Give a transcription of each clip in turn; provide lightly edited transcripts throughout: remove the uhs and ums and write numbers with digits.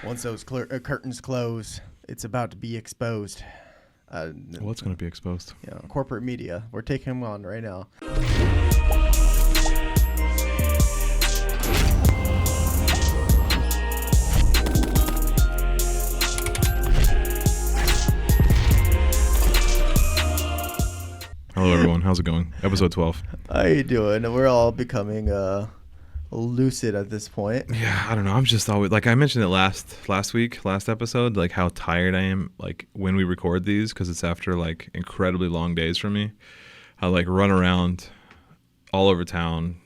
Once those curtains close, it's about to be exposed. What's going to be exposed? Corporate media. We're taking them on right now. Hello, everyone. How's it going? Episode 12. How you doing? We're all becoming lucid at this point. Yeah, I don't know. I'm just always, like I mentioned it last episode, like how tired I am, like when we record these, because it's after like incredibly long days for me. I like run around all over town,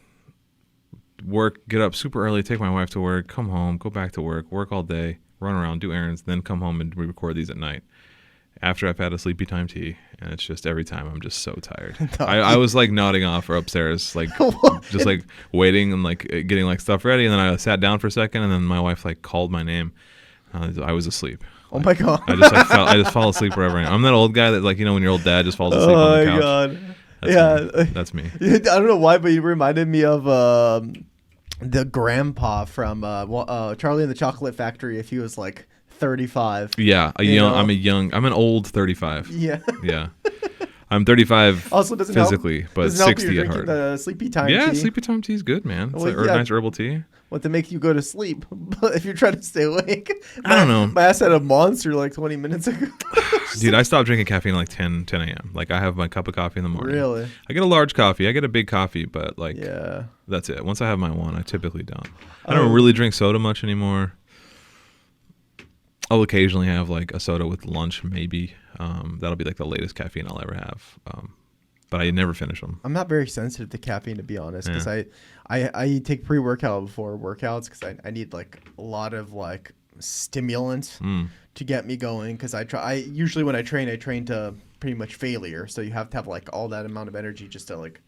work, get up super early, take my wife to work, come home, go back to work all day, run around, do errands, then come home and we record these at night after I've had a sleepy time tea. And it's just every time I'm just so tired. I was like nodding off or upstairs, like just like waiting and like getting like stuff ready. And then I sat down for a second and then my wife like called my name. I was asleep. Oh my God. I just fall asleep wherever I am. I'm that old guy that, like, you know, when your old dad just falls asleep on the couch. Oh my God. That's me. I don't know why, but you reminded me of the grandpa from Charlie and the Chocolate Factory if he was like 35. Yeah, I'm an old 35. Yeah. Yeah. I'm 35 also doesn't physically, help, but doesn't 60 help at heart. The sleepy time tea. Yeah, sleepy time tea is good, man. It's like nice herbal tea. What to make you go to sleep? But if you're trying to stay awake, I don't know. My ass had a monster like 20 minutes ago. Dude, I stopped drinking caffeine at like 10 a.m. Like I have my cup of coffee in the morning. Really? I get a large coffee. I get a big coffee, but like, yeah, that's it. Once I have my one, I typically don't. I don't really drink soda much anymore. I'll occasionally have like a soda with lunch, maybe. That'll be like the latest caffeine I'll ever have. But I never finish them. I'm not very sensitive to caffeine, to be honest, because I take pre-workout before workouts because I need like a lot of like stimulant to get me going. Because I usually when I train to pretty much failure, so you have to have like all that amount of energy just to like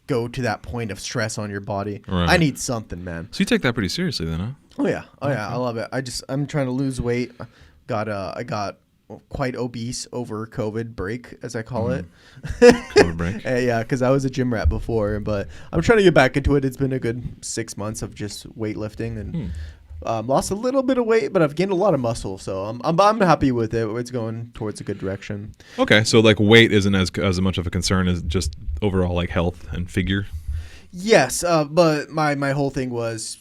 go to that point of stress on your body. Right. I need something, man. So you take that pretty seriously then, huh? Oh yeah, I love it. I'm trying to lose weight. I got quite obese over COVID break, as I call it. COVID break. Yeah, because I was a gym rat before, but I'm trying to get back into it. It's been a good 6 months of just weightlifting and lost a little bit of weight, but I've gained a lot of muscle, so I'm happy with it. It's going towards a good direction. Okay, so like weight isn't as much of a concern as just overall like health and figure. Yes, but my whole thing was,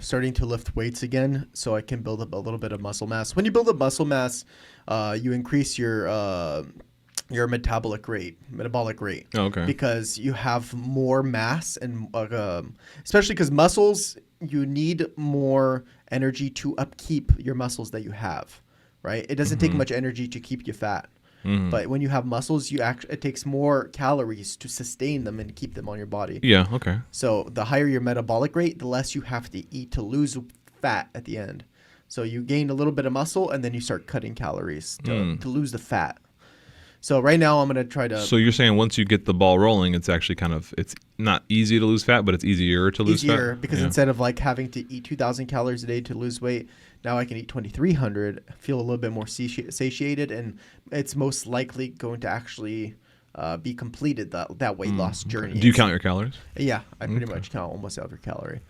starting to lift weights again so I can build up a little bit of muscle mass. When you build up muscle mass, you increase your metabolic rate. Oh, okay. Because you have more mass and especially because muscles, you need more energy to upkeep your muscles that you have, right? It doesn't take much energy to keep you fat. But when you have muscles, it takes more calories to sustain them and keep them on your body. Yeah, okay. So the higher your metabolic rate, the less you have to eat to lose fat at the end. So you gain a little bit of muscle, and then you start cutting calories to lose the fat. So right now I'm going to try to... So you're saying once you get the ball rolling, it's actually it's not easy to lose fat, but it's easier to lose fat? Easier, because instead of like having to eat 2,000 calories a day to lose weight, now I can eat 2,300, feel a little bit more satiated, and it's most likely going to actually be completed, that weight loss journey. Do you count your calories? Yeah, I pretty much count almost every calorie.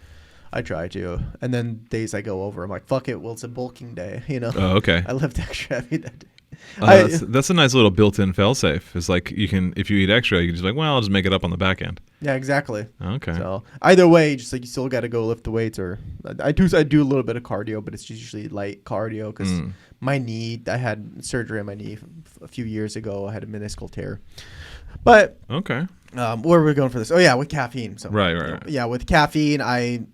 I try to. And then days I go over, I'm like, fuck it, well, it's a bulking day, Oh, okay. I lift extra heavy that day. That's a nice little built-in fail-safe. It's like if you eat extra, you can just like, well, I'll just make it up on the back end. Yeah, exactly. Okay. So either way, just like you still got to go lift the weights, or I do a little bit of cardio, but it's usually light cardio because my knee. I had surgery on my knee a few years ago. I had a meniscal tear. But okay. Where are we going for this? Oh yeah, with caffeine. So right. Yeah, with caffeine,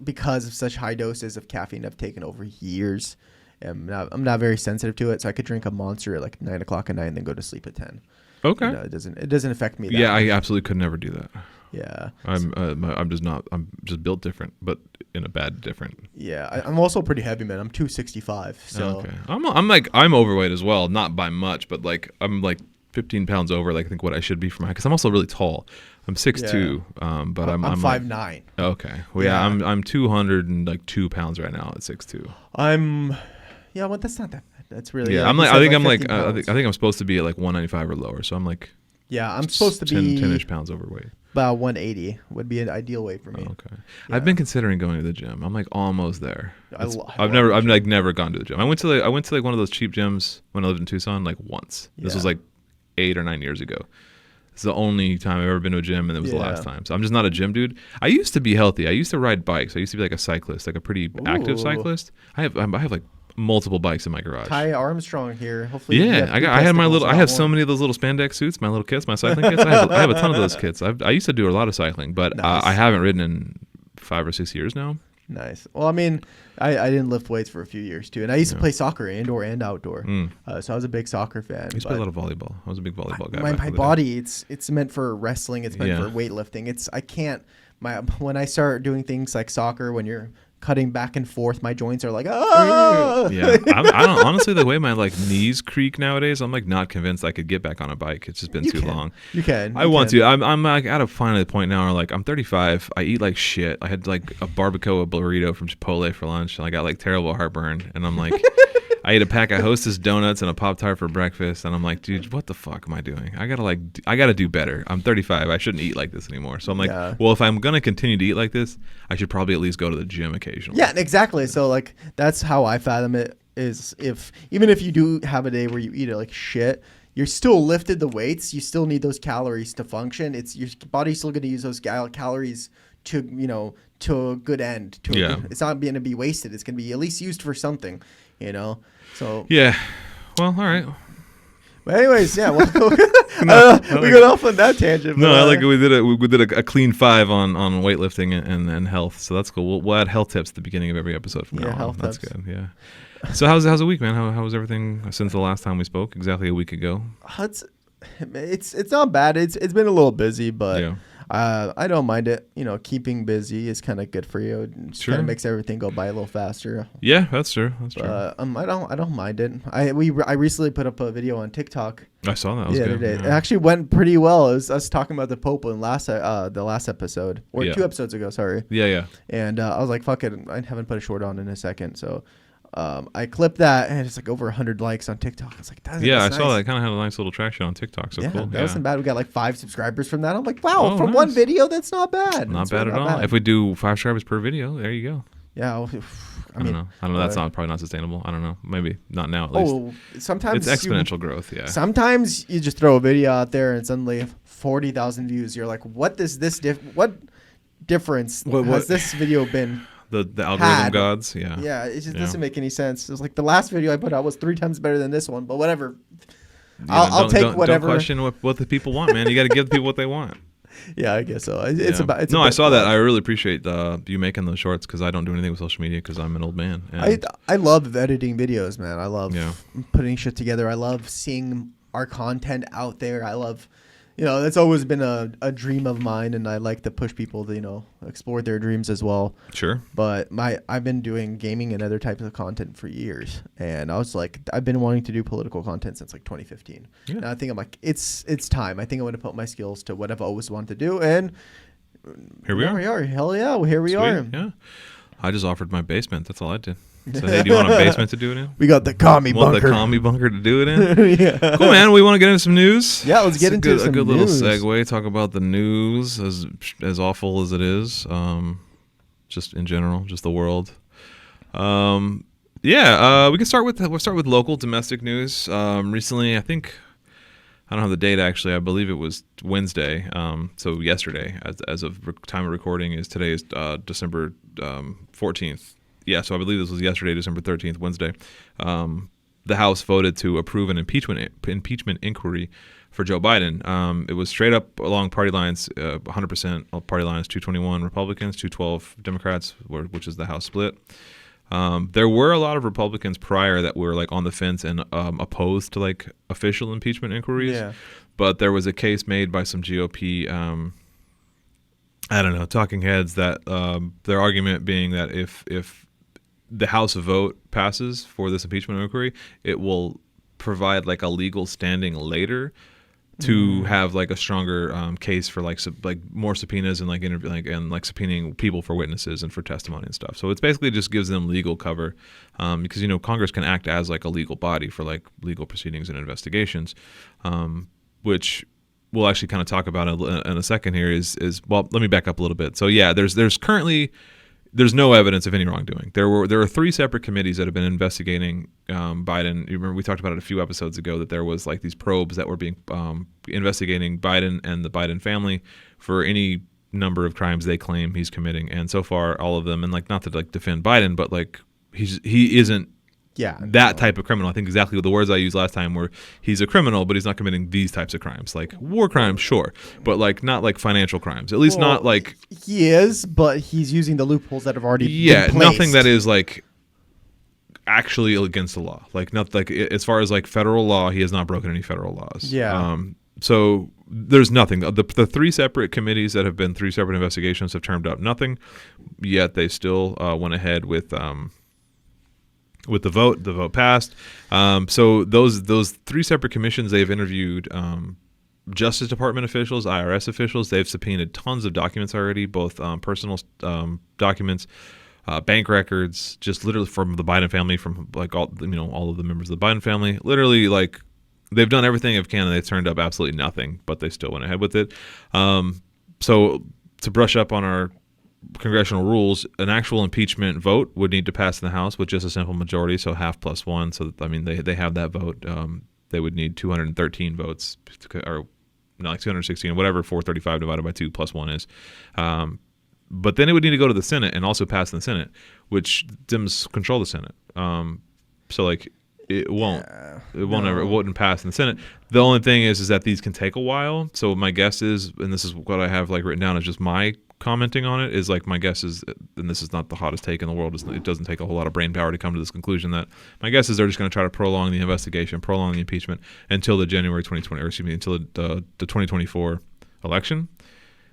because of such high doses of caffeine I've taken over years. I'm not very sensitive to it, so I could drink a Monster at like 9 o'clock at night and then go to sleep at 10. Okay. It doesn't affect me that much. I absolutely could never do that. Yeah. I'm just built different, but in a bad different. Yeah, I'm also pretty heavy, man. I'm 265. So okay. I'm overweight as well, not by much, but like I'm like 15 pounds over, like I think what I should be for because I'm also really tall. I'm 6'2", but I'm 5'9". Like, okay. Well, yeah, I'm 202 pounds right now at 6'2". Well, that's not that bad. That's really I think I'm supposed to be at like 195 or lower. So I'm like I'm supposed to be 10-ish pounds overweight. about 180 would be an ideal weight for me. Oh, okay. Yeah. I've been considering going to the gym. I'm like almost there. I I've never gone to the gym. I went to like one of those cheap gyms when I lived in Tucson like once. This was like 8 or 9 years ago. It's the only time I've ever been to a gym, and it was the last time. So I'm just not a gym dude. I used to be healthy. I used to ride bikes. I used to be like a cyclist, like a pretty active cyclist. I have like multiple bikes in my garage. Ty Armstrong here. Hopefully, yeah. I have so many of those little spandex suits, my little kits, my cycling kits. I have a ton of those kits. I used to do a lot of cycling, but Nice. I haven't ridden in 5 or 6 years now. Nice. Well, I mean, I didn't lift weights for a few years too, and I used to play soccer, indoor and outdoor. So I was a big soccer fan. I used to play a lot of volleyball. I was a big volleyball guy. My body, it's meant for wrestling. It's meant for weightlifting. When I start doing things like soccer, when you're cutting back and forth, my joints are like, ah. Yeah, I don't honestly, the way my like knees creak nowadays, I'm like not convinced I could get back on a bike. It's just been too long. You can. I want to. I'm like at a finally point now where like I'm 35. I eat like shit. I had like a barbacoa burrito from Chipotle for lunch, and I got like terrible heartburn. And I'm like, I ate a pack of Hostess donuts and a Pop-Tart for breakfast, and I'm like, dude, what the fuck am I doing? I gotta do better. I'm 35. I shouldn't eat like this anymore. So I'm like, well, if I'm gonna continue to eat like this, I should probably at least go to the gym occasionally. Yeah, exactly. So like that's how I fathom it. Is even if you do have a day where you eat it like shit, you're still lifted the weights. You still need those calories to function. It's your body's still going to use those calories to to a good end. It's not going to be wasted. It's going to be at least used for something. So yeah. Well, all right. But anyways, yeah. We got off on that tangent. No, I like we did a clean 5 on weightlifting and health. So that's cool. We'll add health tips at the beginning of every episode from now on. Health That's tips. good. Yeah. So how's the week, man? How was everything since the last time we spoke? Exactly a week ago. It's not bad. It's been a little busy, but Yeah. I don't mind it. Keeping busy is kind of good for you. It Sure. kind of makes everything go by a little faster. Yeah, that's true. That's true. I don't mind it. I recently put up a video on TikTok I saw that. It was the other good. day. Yeah. It actually went pretty well. It was us talking about the Pope in the last episode, or 2 episodes ago. Sorry. Yeah. And I was like, fuck it. I haven't put a short on in a second, so. I clipped that, and it's like over 100 likes on TikTok. I was like, that's I nice. saw that. It kind of had a nice little traction on TikTok. So cool. That wasn't bad. We got like 5 subscribers from that. I'm like, wow, Oh, from nice. one video, that's not bad. Not That's bad really at not all. bad. If we do 5 subscribers per video, there you go. Yeah, I don't know. That's probably not sustainable. I don't know. Maybe not now at least. Sometimes It's exponential growth. Yeah. Sometimes you just throw a video out there and suddenly 40,000 views. You're like, what difference has this video been? The algorithm gods. Yeah. Yeah, it just doesn't make any sense. It's like the last video I put out was 3 times better than this one, but whatever. I'll take whatever. Don't question what the people want, man. You got to give the people what they want. Yeah, I guess so. I saw that. I really appreciate you making those shorts because I don't do anything with social media because I'm an old man. I love editing videos, man. I love putting shit together. I love seeing our content out there. I love, that's always been a dream of mine, and I like to push people to, explore their dreams as well. Sure. But I've been doing gaming and other types of content for years, and I was like, I've been wanting to do political content since like 2015. Yeah. And I think I'm like, it's time. I think I'm going to put my skills to what I've always wanted to do, and here we are. Hell yeah, here we are. Yeah. I just offered my basement. That's all I did. So, hey, do you want a basement to do it in? We got the commie bunker. Want the commie bunker to do it in? Yeah. Cool, man. We want to get into some news. Yeah, let's get into some a good news. little segue. Talk about the news, as awful as it is, just in general, just the world. We can start with local domestic news. Recently, I think. I don't have the date actually. I believe it was Wednesday. So yesterday, as of time of recording, today is December 14th. Yeah, so I believe this was yesterday, December 13th, Wednesday. The House voted to approve an impeachment inquiry for Joe Biden. It was straight up along party lines, 100% party lines, 221 Republicans, 212 Democrats, which is the House split. There were a lot of Republicans prior that were like on the fence and opposed to like official impeachment inquiries. Yeah. But there was a case made by some GOP, talking heads that their argument being that if the House vote passes for this impeachment inquiry, it will provide like a legal standing later to have like a stronger case for like more subpoenas and subpoenaing people for witnesses and for testimony and stuff. So it's basically just gives them legal cover because Congress can act as like a legal body for like legal proceedings and investigations, which we'll actually kind of talk about in a second here is well, let me back up a little bit. So yeah, there's currently there's no evidence of any wrongdoing. There are 3 separate committees that have been investigating Biden. You remember we talked about it a few episodes ago that there was like these probes that were being investigating Biden and the Biden family for any number of crimes they claim he's committing, and so far all of them, and like not to like defend Biden, but like he isn't that type of criminal. I think exactly the words I used last time were he's a criminal, but he's not committing these types of crimes. Like war crimes, sure, but like not like financial crimes. At least not like he is, but he's using the loopholes that have already been placed. Nothing that is like actually against the law. Like not like as far as like federal law, he has not broken any federal laws. Yeah. So there's nothing. The 3 separate committees that have been 3 separate investigations have turned up nothing, yet they still went ahead with the vote. The vote passed. So those 3 separate commissions, they've interviewed Justice Department officials, IRS officials. They've subpoenaed tons of documents already, both personal documents, bank records, just literally from the Biden family, from like all of the members of the Biden family. Literally, like they've done everything they can, and they've turned up absolutely nothing, but they still went ahead with it. So to brush up on our congressional rules, an actual impeachment vote would need to pass in the House with just a simple majority, so half plus 1. So I mean, they have that vote. They would need 213 votes, or no, like 216, whatever 435 divided by 2 plus 1 is. But then it would need to go to the Senate and also pass in the Senate, which Dems control the Senate. So like it wouldn't pass in the Senate. The only thing is that these can take a while. So my guess is, and this is what I have like written down, is just my commenting on it, is like my guess is, and this is not the hottest take in the world, it doesn't take a whole lot of brain power to come to this conclusion, that my guess is they're just going to try to prolong the investigation, prolong the impeachment until the January 2020, or excuse me, until the 2024 election,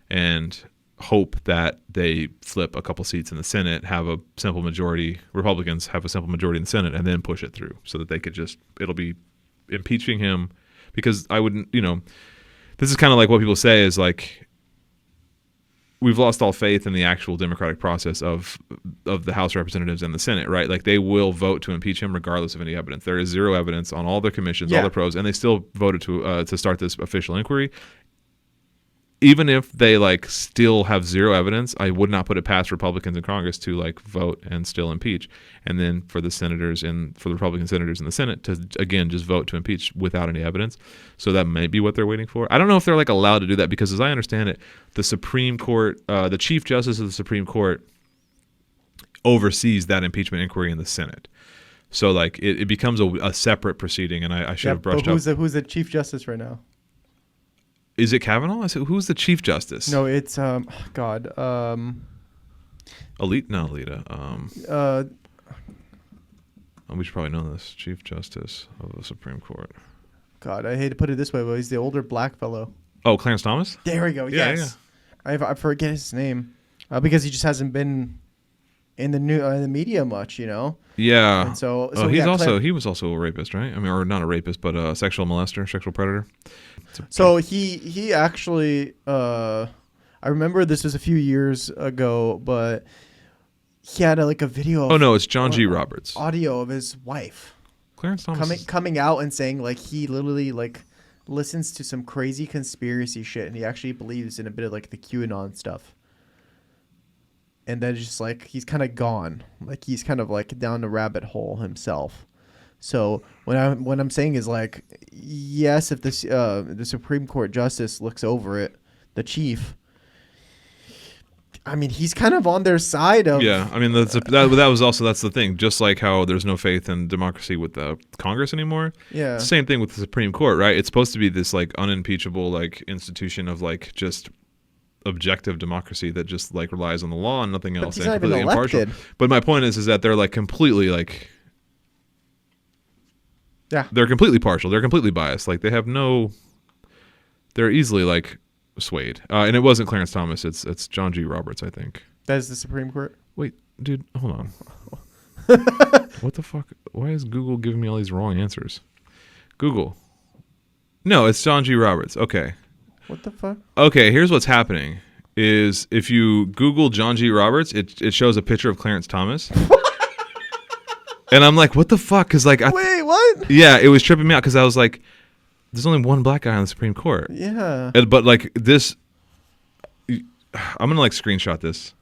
and hope that they flip a couple seats in the Senate, have a simple majority, Republicans have a simple majority in the Senate, and then push it through so that they could it'll be impeaching him. Because I wouldn't, this is kind of like what people say is like, we've lost all faith in the actual democratic process of the House of Representatives and the Senate, right? Like they will vote to impeach him regardless of any evidence. There is 0 evidence on all their commissions, all their probes, and they still voted to start this official inquiry. Even if they like still have 0 evidence, I would not put it past Republicans in Congress to like vote and still impeach. And then for the Republican senators in the Senate to again just vote to impeach without any evidence. So that may be what they're waiting for. I don't know if they're like allowed to do that, because as I understand it, the Supreme Court, the Chief Justice of the Supreme Court oversees that impeachment inquiry in the Senate. So like it becomes a separate proceeding, and I should have brushed up. Who's the Chief Justice right now? Is it Kavanaugh? I said, who's the Chief Justice? No, it's Alita. We should probably know this. Chief Justice of the Supreme Court. God, I hate to put it this way, but he's the older black fellow. Oh, Clarence Thomas? There we go. Yeah, yes. Yeah. I forget his name because he just hasn't been in the media much, Yeah. And so he was also a rapist, right? I mean, or not a rapist, but a sexual molester, sexual predator. So he actually, I remember this was a few years ago, but he had a video. Oh no, it's John G. Roberts. Audio of his wife, Clarence Thomas, coming out and saying like he literally like listens to some crazy conspiracy shit, and he actually believes in a bit of like the QAnon stuff. And then just like he's kind of gone, like he's kind of like down the rabbit hole himself. So what I'm saying is like, yes, if this the Supreme Court justice looks over it, the chief, I mean, he's kind of on their side of. Yeah, I mean that's the thing. Just like how there's no faith in democracy with the Congress anymore. Yeah. Same thing with the Supreme Court, right? It's supposed to be this like unimpeachable like institution of like just objective democracy that just like relies on the law and nothing else, and completely impartial. But my point is that they're like completely like, yeah, they're completely partial. They're completely biased. Like they're easily like swayed. And it wasn't Clarence Thomas. It's John G. Roberts, I think. That is the Supreme Court. Wait, dude, hold on. What the fuck? Why is Google giving me all these wrong answers? Google. No, it's John G. Roberts. Okay. What the fuck? Okay, here's what's happening. Is if you Google John G. Roberts, it shows a picture of Clarence Thomas. And I'm like, what the fuck? Because like, wait, what? Yeah, it was tripping me out because I was like, There's only one black guy on the Supreme Court. Yeah. But like this, I'm gonna like screenshot this.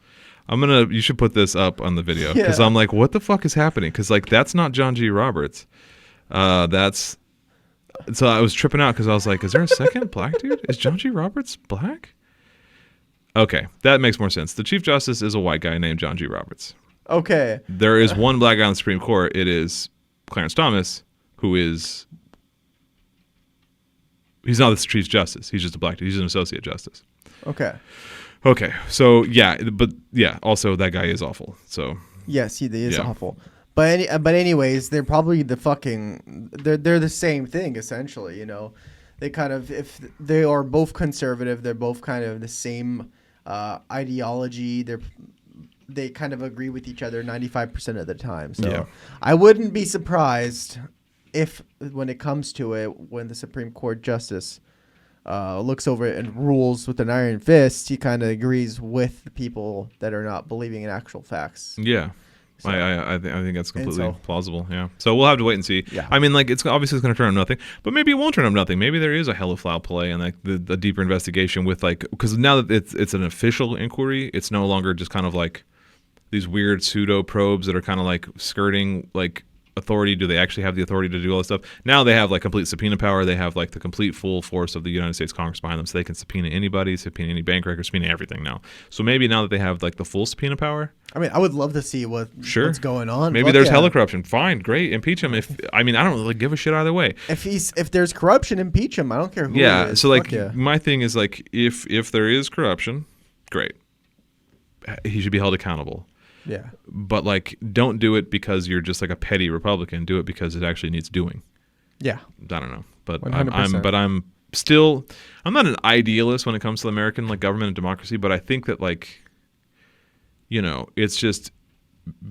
You should put this up on the video because Yeah. I'm like, what the fuck is happening? Because like that's not John G. Roberts. So I was tripping out because I was like, is there a second black dude? Is John G. Roberts black? Okay, that makes more sense. The Chief Justice is a white guy named John G. Roberts. Okay. There is one black guy on the Supreme Court. It is Clarence Thomas, who is. He's not the Chief Justice. He's just a black dude. He's an associate justice. Okay. Okay, so yeah, but yeah, also that guy is awful. So Yes, he is Yeah. awful. But anyways, they're probably they're the same thing essentially. You know, they kind of, if they are both conservative, they're both kind of the same ideology. They kind of agree with each other 95% of the time. So Yeah. I wouldn't be surprised if, when it comes to it, when the Supreme Court justice looks over it and rules with an iron fist, he kind of agrees with the people that are not believing in actual facts. yeah. So- I think that's completely so- plausible. Yeah. So we'll have to wait and see. Yeah. I mean, like it's obviously going to turn up nothing, but maybe it won't turn up nothing. Maybe there is a hella foul play and like the deeper investigation with like, because now that it's an official inquiry, it's no longer just kind of like these weird pseudo probes that are kind of like skirting like authority. Do they actually have the authority to do all this stuff? Now they have like complete subpoena power. They have like the complete full force of the United States Congress behind them, so they can subpoena anybody, subpoena any bank records, subpoena everything now. So maybe now that they have like the full subpoena power, I mean, I would love to see what's going on. maybe Fuck there's yeah. hella corruption. Fine, great, impeach him. I don't really give a shit either way. If there's corruption, impeach him. I don't care who. Yeah. It is. So like Fuck yeah. my thing is like if there is corruption, great, he should be held accountable. Yeah. But like, don't do it because you're just like a petty Republican. Do it because it actually needs doing. Yeah. I don't know, but 100%. I'm not an idealist when it comes to American like government and democracy, but I think that like, you know, it's just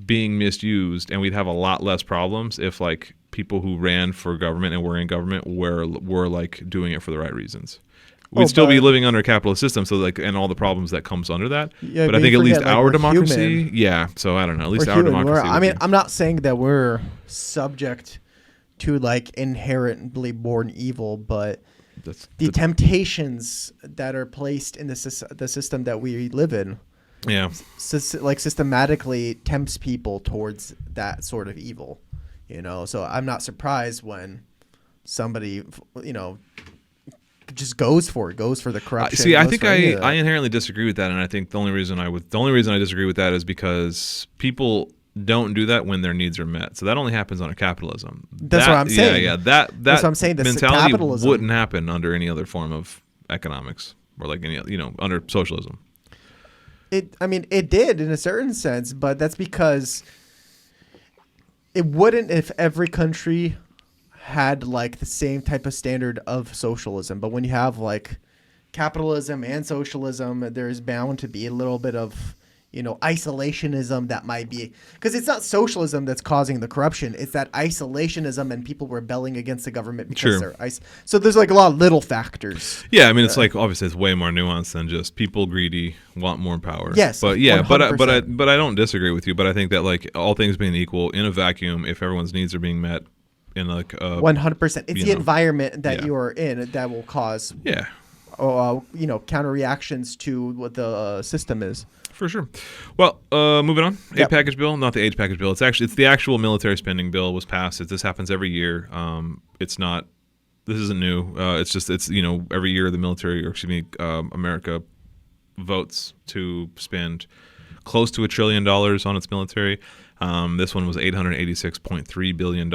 being misused, and we'd have a lot less problems if like people who ran for government and were in government were like doing it for the right reasons. We'd still be living under a capitalist system, so like, and all the problems that comes under that. Yeah, but I but think you at least forget, like, our we're democracy, human. yeah. So I don't know, at least We're our human. democracy. I mean, I'm not saying that we're subject to like inherently born evil, but the temptations that are placed in the system that we live in, yeah. like systematically tempts people towards that sort of evil, you know. So I'm not surprised when somebody, you know, just goes for the corruption. See, I think goes for I inherently disagree with that, and I think the only reason I disagree with that is because people don't do that when their needs are met. So that only happens under capitalism. That's what I'm saying. Yeah, that That's what I'm saying. mentality Capitalism wouldn't happen under any other form of economics or like any, you know, under socialism. I mean, it did in a certain sense, but that's because it wouldn't if every country had like the same type of standard of socialism. But when you have like capitalism and socialism, there's bound to be a little bit of, you know, isolationism that might be, because it's not socialism that's causing the corruption. It's that isolationism and people rebelling against the government because Sure. they're so there's like a lot of little factors. Yeah, I mean, it's like obviously it's way more nuanced than just people greedy want more power. Yes, but yeah, but I 100%. don't disagree with you. But I think that like all things being equal, in a vacuum, if everyone's needs are being met, in like 100%, it's you the know, environment that yeah. you are in that will cause yeah. you know, counter reactions to what the system is. For sure. Well, moving on. Yep. Aid package bill, not the age package bill. It's the actual military spending bill was passed. This happens every year. This isn't new. It's you know, every year the military, or excuse me, America votes to spend close to $1 trillion on its military. This one was $886.3 billion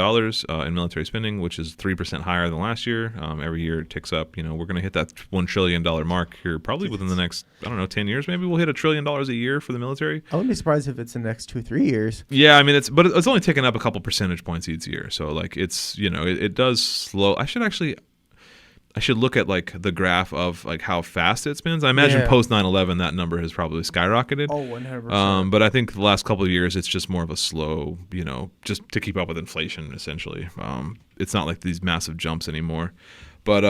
in military spending, which is 3% higher than last year. Every year it ticks up. You know, we're going to hit that $1 trillion mark here probably within the next, 10 years. Maybe we'll hit $1 trillion a year for the military. I wouldn't be surprised if it's in the next 2-3 years. Yeah, I mean, it's only ticking up a couple percentage points each year. So like it's, you know, it does slow. I should look at like the graph of like how fast it spins. I imagine Yeah. post 9/11 that number has probably skyrocketed. Oh, 100%. But I think the last couple of years it's just more of a slow, you know, just to keep up with inflation essentially. It's not like these massive jumps anymore. But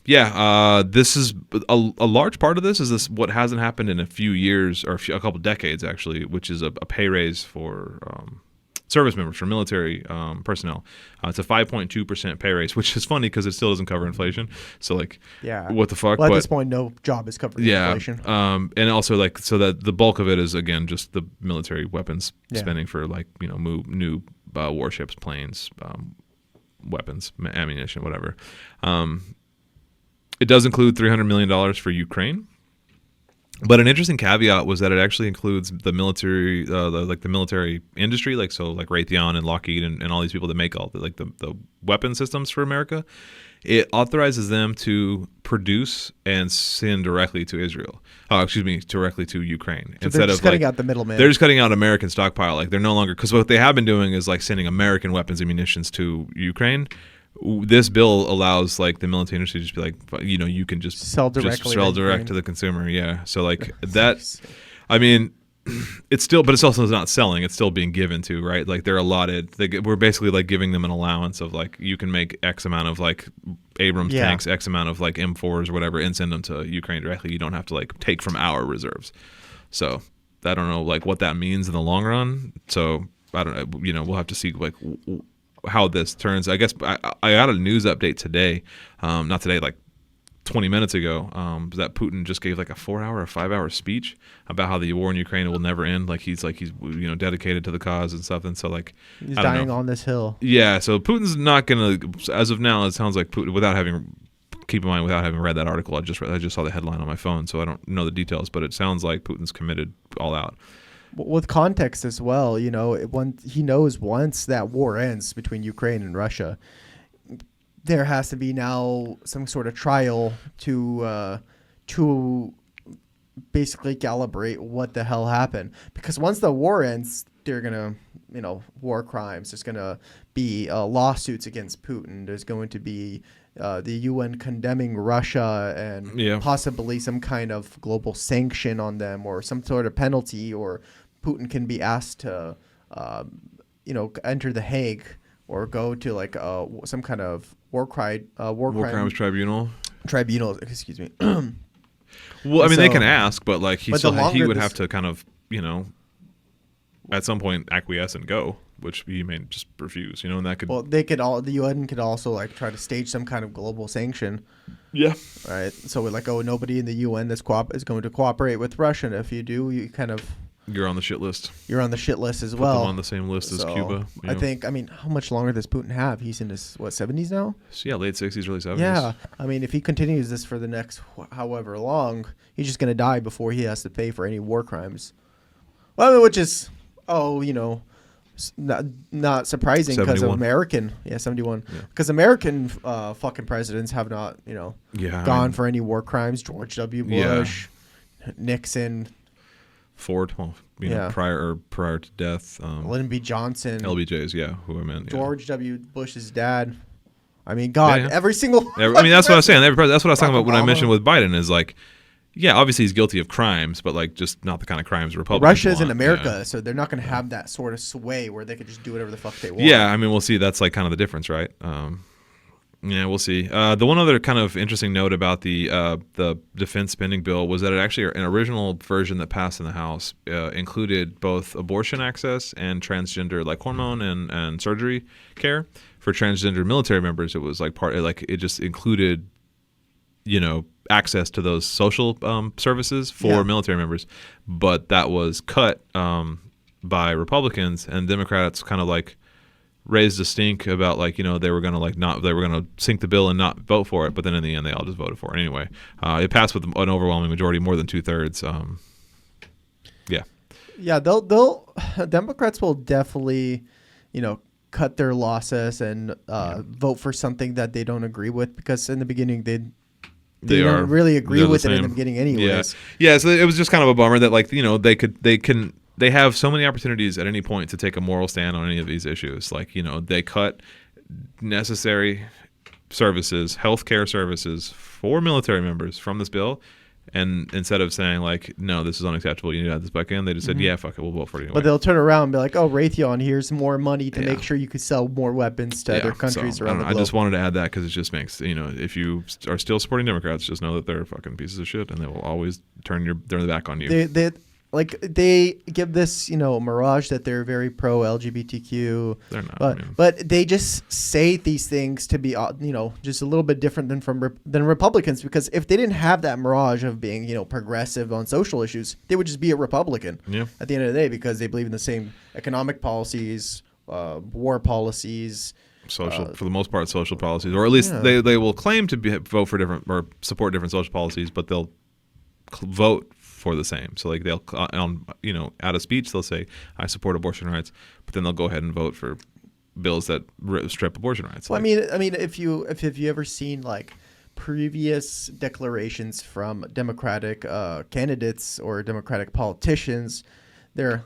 this is a large part of this what hasn't happened in a few years or a couple decades actually, which is a pay raise for service members, for military personnel. It's a 5.2% pay raise, which is funny because it still doesn't cover inflation. So like, Yeah. what the fuck? Well, at But this point, no job is covering yeah, inflation. and also like so that the bulk of it is again just the military weapons Yeah. spending for like new warships, planes, weapons, ammunition, whatever. It does include $300 million for Ukraine. But an interesting caveat was that it actually includes the military, the military industry, like Raytheon and Lockheed and all these people that make all the weapon systems for America. It authorizes them to produce and send directly to Israel. Directly to Ukraine. So they're just cutting out the middleman. They're just cutting out American stockpile. Like they're no longer, because what they have been doing is like sending American weapons and munitions to Ukraine. This bill allows like the military industry to just be like, you can just sell directly to the consumer. Yeah. So like that, I mean, it's still, but it's also not selling. It's still being given to, right? Like they're allotted. We're basically like giving them an allowance of like, you can make X amount of like Abrams tanks, X amount of like M4s or whatever, and send them to Ukraine directly. You don't have to like take from our reserves. So I don't know like what that means in the long run. So I don't know, we'll have to see like how this turns. I guess I got a news update today, not today, like 20 minutes ago, that Putin just gave like a 4-hour or 5-hour speech about how the war in Ukraine will never end. Like he's dedicated to the cause and stuff. And so like he's dying on this hill. Yeah, so Putin's not gonna. As of now, it sounds like Putin, without having read that article. I just saw the headline on my phone, so I don't know the details. But it sounds like Putin's committed all out. With context as well, he knows once that war ends between Ukraine and Russia, there has to be now some sort of trial to basically calibrate what the hell happened. Because once the war ends, they're gonna, war crimes. There's gonna be lawsuits against Putin. There's going to be the UN condemning Russia and possibly some kind of global sanction on them or some sort of penalty, or Putin can be asked to, enter The Hague or go to like some kind of war crimes tribunal. Excuse me. Well, I mean, they can ask, but like he would have to kind of, at some point acquiesce and go, which he may just refuse, and that could. Well, the UN could also like try to stage some kind of global sanction. Yeah. Right. So we're like, nobody in the UN is going to cooperate with Russia. And if you do, you're on the shit list. You're on the shit list as Put well. them on the same list as Cuba. I think. I mean, how much longer does Putin have? He's in his 70s now. So, yeah, late 60s, early 70s. Yeah. I mean, if he continues this for the next however long, he's just gonna die before he has to pay for any war crimes. Well, I mean, which is, not surprising because of American. Yeah, 71. Because American fucking presidents have not, gone for any war crimes. George W. Bush, Nixon. Ford, prior to death. Lyndon B. Johnson. LBJ's, who I meant. George W. Bush's dad. I mean, God, every single. I mean, that's what I was saying. That's what I was talking about when I mentioned with Biden is like, obviously he's guilty of crimes, but like just not the kind of crimes Republicans Russia is in America, yeah. So they're not going to have that sort of sway where they could just do whatever the fuck they want. Yeah, I mean, we'll see. That's like kind of the difference, right? Yeah, we'll see. The one other kind of interesting note about the defense spending bill was that it actually, an original version that passed in the House, included both abortion access and transgender, like hormone and surgery care for transgender military members. It was like it just included, access to those social services for military members, but that was cut by Republicans, and Democrats kind of like raised a stink about like they were gonna sink the bill and not vote for it, but then in the end they all just voted for it anyway. It passed with an overwhelming majority, more than 2/3. They'll Democrats will definitely cut their losses and vote for something that they don't agree with, because in the beginning they don't really agree with it in the beginning anyways. So it was just kind of a bummer that like they have so many opportunities at any point to take a moral stand on any of these issues. Like, they cut necessary services, healthcare services for military members from this bill. And instead of saying like, no, this is unacceptable, you need to add this back in, they just said, fuck it, we'll vote for it anyway. But they'll turn around and be like, Raytheon, here's more money to make sure you can sell more weapons to other countries around the globe. I just wanted to add that because it just makes, if you are still supporting Democrats, just know that they're fucking pieces of shit and they will always turn their back on you. like they give this, mirage that they're very pro LGBTQ. They're not. But they just say these things to be, just a little bit different than Republicans, because if they didn't have that mirage of being, progressive on social issues, they would just be a Republican. Yeah. At the end of the day, because they believe in the same economic policies, war policies. For the most part, social policies, or at least they will claim to vote for different or support different social policies, but they'll vote for the same. So like they'll at a speech they'll say I support abortion rights, but then they'll go ahead and vote for bills that strip abortion rights. Well, I mean, if you ever seen like previous declarations from Democratic candidates or Democratic politicians, they're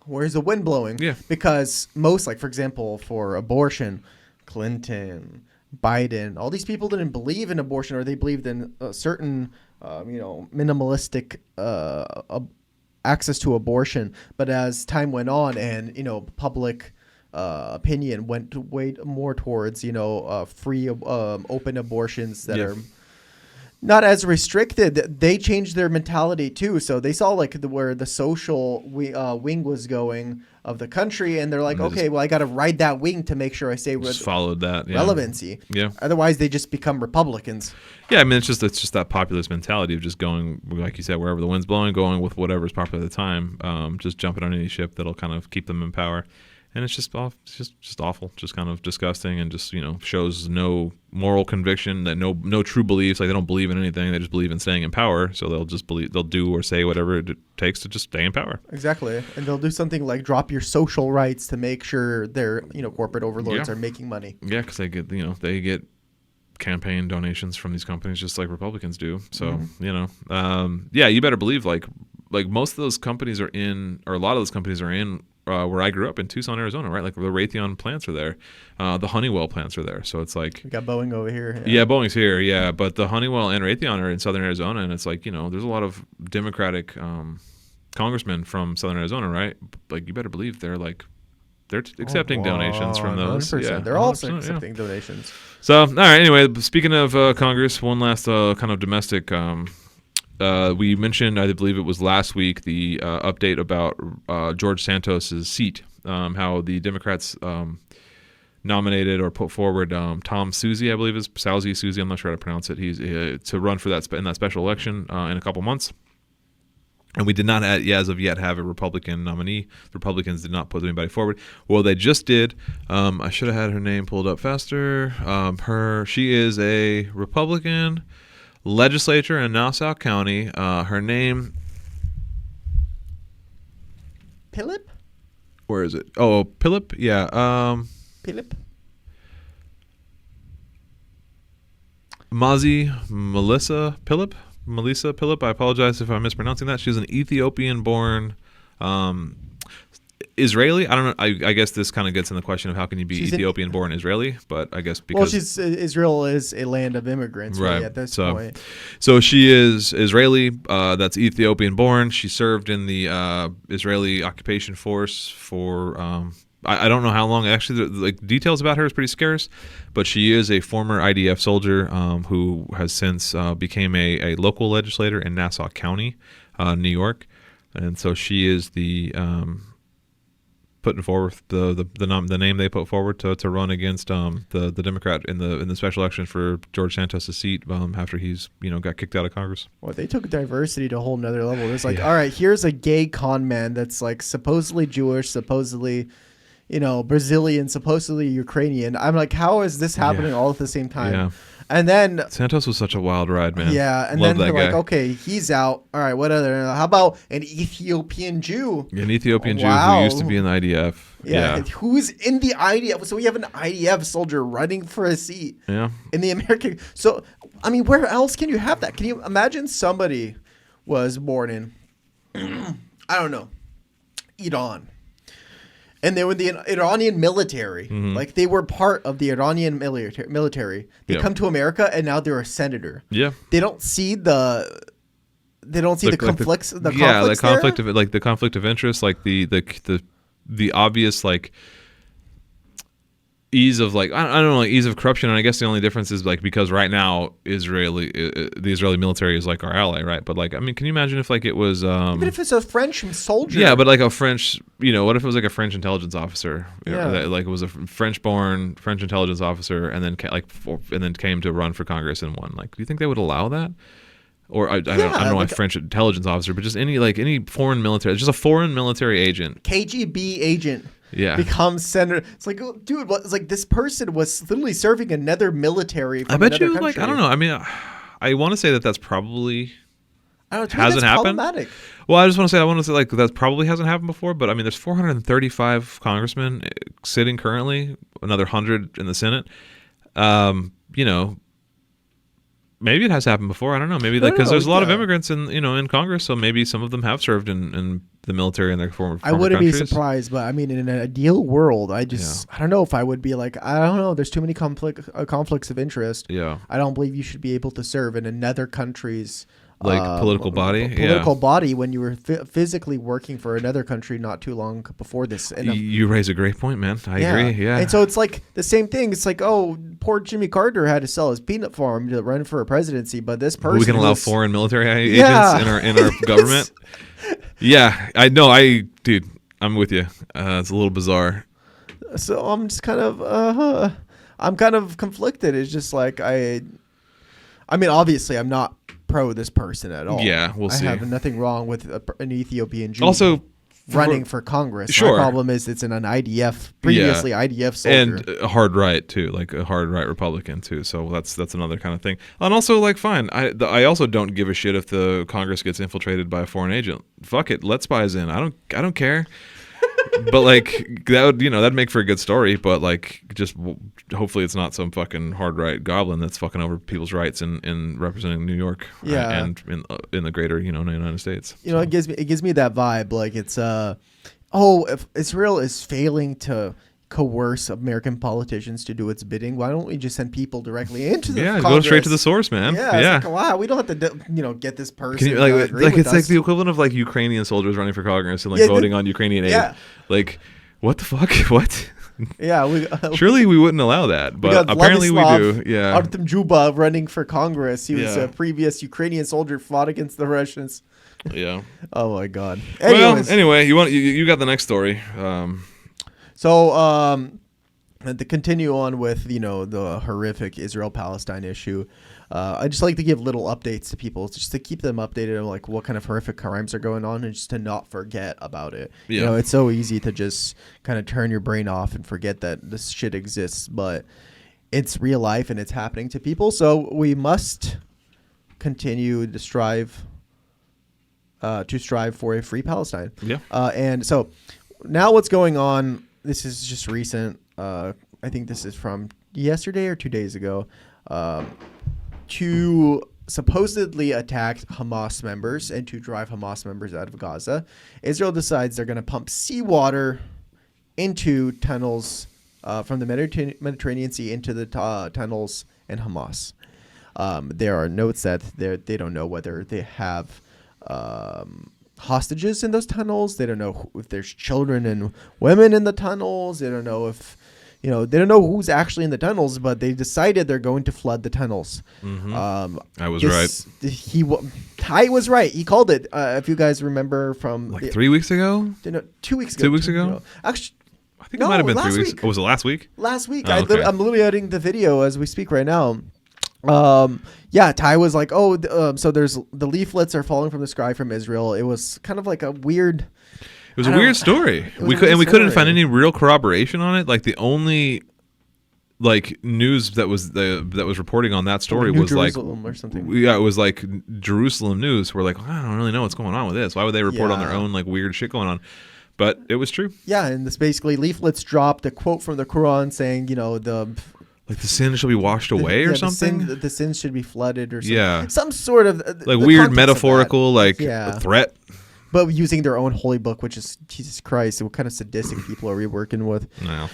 where's the wind blowing? Yeah. Because most, like, for example, for abortion, Clinton, Biden, all these people didn't believe in abortion, or they believed in a certain, minimalistic access to abortion. But as time went on and, public opinion went way more towards, free, open abortions that are not as restricted, they changed their mentality too. So they saw like where the social wing was going of the country, and they're like, okay, well, I got to ride that wing to make sure I stay followed that relevancy. Yeah. Otherwise, they just become Republicans. Yeah, I mean, it's just that populist mentality of just going, like you said, wherever the wind's blowing, going with whatever's popular at the time, just jumping on any ship that'll kind of keep them in power. And it's just awful, just kind of disgusting, and just shows no moral conviction, that no true beliefs. Like they don't believe in anything; they just believe in staying in power. So they'll do or say whatever it takes to just stay in power. Exactly, and they'll do something like drop your social rights to make sure their corporate overlords are making money. Yeah, because they get campaign donations from these companies just like Republicans do. So you better believe like most of those companies are in, or a lot of those companies are in. Where I grew up in Tucson, Arizona, right? Like the Raytheon plants are there, the Honeywell plants are there. So it's like we got Boeing over here. Yeah, Boeing's here. Yeah, but the Honeywell and Raytheon are in Southern Arizona, and it's like there's a lot of Democratic congressmen from Southern Arizona, right? Like you better believe they're accepting donations from those. 100%. Yeah, they're also accepting donations. So all right. Anyway, speaking of Congress, one last kind of domestic. We mentioned, I believe it was last week, the update about George Santos' seat, how the Democrats nominated or put forward Tom Suzy, I believe is Suzy, I'm not sure how to pronounce it. He's to run for that in that special election in a couple months. And we did not, as of yet, have a Republican nominee. The Republicans did not put anybody forward. Well, they just did. I should have had her name pulled up faster. She is a Republican legislature in Nassau County. Her name, Pillip? Where is it? Oh, Pillip? Yeah. Pillip? Melissa Pillip. I apologize if I'm mispronouncing that. She's an Ethiopian-born Israeli. I don't know. I guess this kind of gets in the question of how can you be Ethiopian-born Israeli, but I guess because Israel is a land of immigrants, right? At this point. So she is Israeli. That's Ethiopian-born. She served in the Israeli occupation force for I don't know how long. Actually, the details about her is pretty scarce, but she is a former IDF soldier who has since became a local legislator in Nassau County, New York, and so she is the putting forward the name they put forward to run against the Democrat in the special election for George Santos' seat after he's got kicked out of Congress. Well, they took diversity to a whole nother level. It's like, all right, here's a gay con man that's like supposedly Jewish, supposedly Brazilian, supposedly Ukrainian. I'm like, how is this happening all at the same time? Yeah. And then Santos was such a wild ride, man. Yeah, and then they're like, okay, he's out. All right, what other? How about an Ethiopian Jew? An Ethiopian Jew who used to be in the IDF. Yeah, who's in the IDF? So we have an IDF soldier running for a seat. Yeah. In the American. So I mean, where else can you have that? Can you imagine somebody was born in, I don't know, Iran? And they were the Iranian military. Mm-hmm. Like they were part of the Iranian military. They come to America and now they're a senator. Yeah. They don't see the conflicts. The conflict of interest, like the obvious like ease of like I don't know, like ease of corruption. And I guess the only difference is like because right now the Israeli military is like our ally, right? But like I mean, can you imagine if like it was Even if it's a French soldier. yeah, but like a French, what if it was like a French intelligence officer? Yeah. That, like it was a French-born French intelligence officer, and then and then came to run for Congress and won. Like, do you think they would allow that? Or I don't know, like a French intelligence officer, but just any foreign military, just a foreign military agent, KGB agent. yeah, Becomes senator. It's like, oh, dude, what? It's like this person was literally serving another military. From I bet another you, country. like, I don't know. I mean, I want to say that's probably I don't know, to me, hasn't that's happened. problematic. Well, I want to say like that probably hasn't happened before. But I mean, there's 435 congressmen sitting currently, another 100 in the Senate. You know, maybe it has happened before. I don't know. Maybe like because there's a lot of immigrants in Congress, so maybe some of them have served in the military in their former I wouldn't countries. be surprised, but I mean, in an ideal world, I don't know if I would be like, I don't know. There's too many conflicts of interest. Yeah. I don't believe you should be able to serve in another country's political body. Political body when you were physically working for another country not too long before this. And You raise a great point, man. I agree. Yeah. And so it's like the same thing. It's like, oh, poor Jimmy Carter had to sell his peanut farm to run for a presidency, but this person we can allow foreign military agents in our government. Yeah, I know. Dude, I'm with you. It's a little bizarre. So I'm just kind of, I'm kind of conflicted. It's just like I mean, obviously, I'm not pro this person at all. Yeah, we'll see. I have nothing wrong with an Ethiopian Jew Also, running for Congress. Sure. My problem is it's an previously IDF soldier. And a hard right too, like a hard right Republican too. So that's another kind of thing. And also, like, fine. I also don't give a shit if the Congress gets infiltrated by a foreign agent. Fuck it, let spies in. I don't care. But like that would that'd make for a good story. But like just hopefully it's not some fucking hard right goblin that's fucking over people's rights in representing New York. Yeah. And in the greater United States. It gives me that vibe. Like it's if Israel is failing to coerce American politicians to do its bidding, why don't we just send people directly into the Congress? Go straight to the source, man. Yeah. It's like, wow, we don't have to get this person. Can you, like it's like the equivalent of like Ukrainian soldiers running for Congress and like voting on Ukrainian aid. Yeah. Like, what the fuck? What? Yeah, surely we wouldn't allow that, but apparently we do. Yeah, Artem Juba running for Congress. He was a previous Ukrainian soldier, fought against the Russians. Yeah. Oh my God. Anyways. Well, anyway, you got the next story. So to continue on with the horrific Israel-Palestine issue, I just like to give little updates to people just to keep them updated on like what kind of horrific crimes are going on and just to not forget about it. Yeah. It's so easy to just kind of turn your brain off and forget that this shit exists, but it's real life and it's happening to people. So we must continue to strive for a free Palestine. Yeah. And so now what's going on? This is just recent. I think this is from yesterday or 2 days ago. To supposedly attack Hamas members and to drive Hamas members out of Gaza, Israel decides they're going to pump seawater into tunnels from the Mediterranean Sea into the tunnels in Hamas. There are notes that they don't know whether they have hostages in those tunnels. They don't know if there's children and women in the tunnels. They don't know if they don't know who's actually in the tunnels, but they decided they're going to flood the tunnels. Mm-hmm. I was right. Ty was right. He called it. If you guys remember from 3 weeks ago, 2 weeks ago. 2 weeks ago. Actually, I think it might have been 3 weeks. Oh, was it last week? Last week. Oh, okay. I'm literally editing the video as we speak right now. Ty was like, so there's the leaflets are falling from the sky from Israel. It was kind of like a weird. It was a weird story. We couldn't find any real corroboration on it. Like the only news that was reporting on that story was Jerusalem or something. Yeah, it was like Jerusalem news. We're like, I don't really know what's going on with this. Why would they report on their own like weird shit going on? But it was true. Yeah, and this basically leaflets dropped a quote from the Quran saying, the sin shall be washed away or something. The sins should be flooded or something. Yeah, some sort of like weird metaphorical threat. But using their own holy book, which is Jesus Christ. What kind of sadistic people are we working with? No.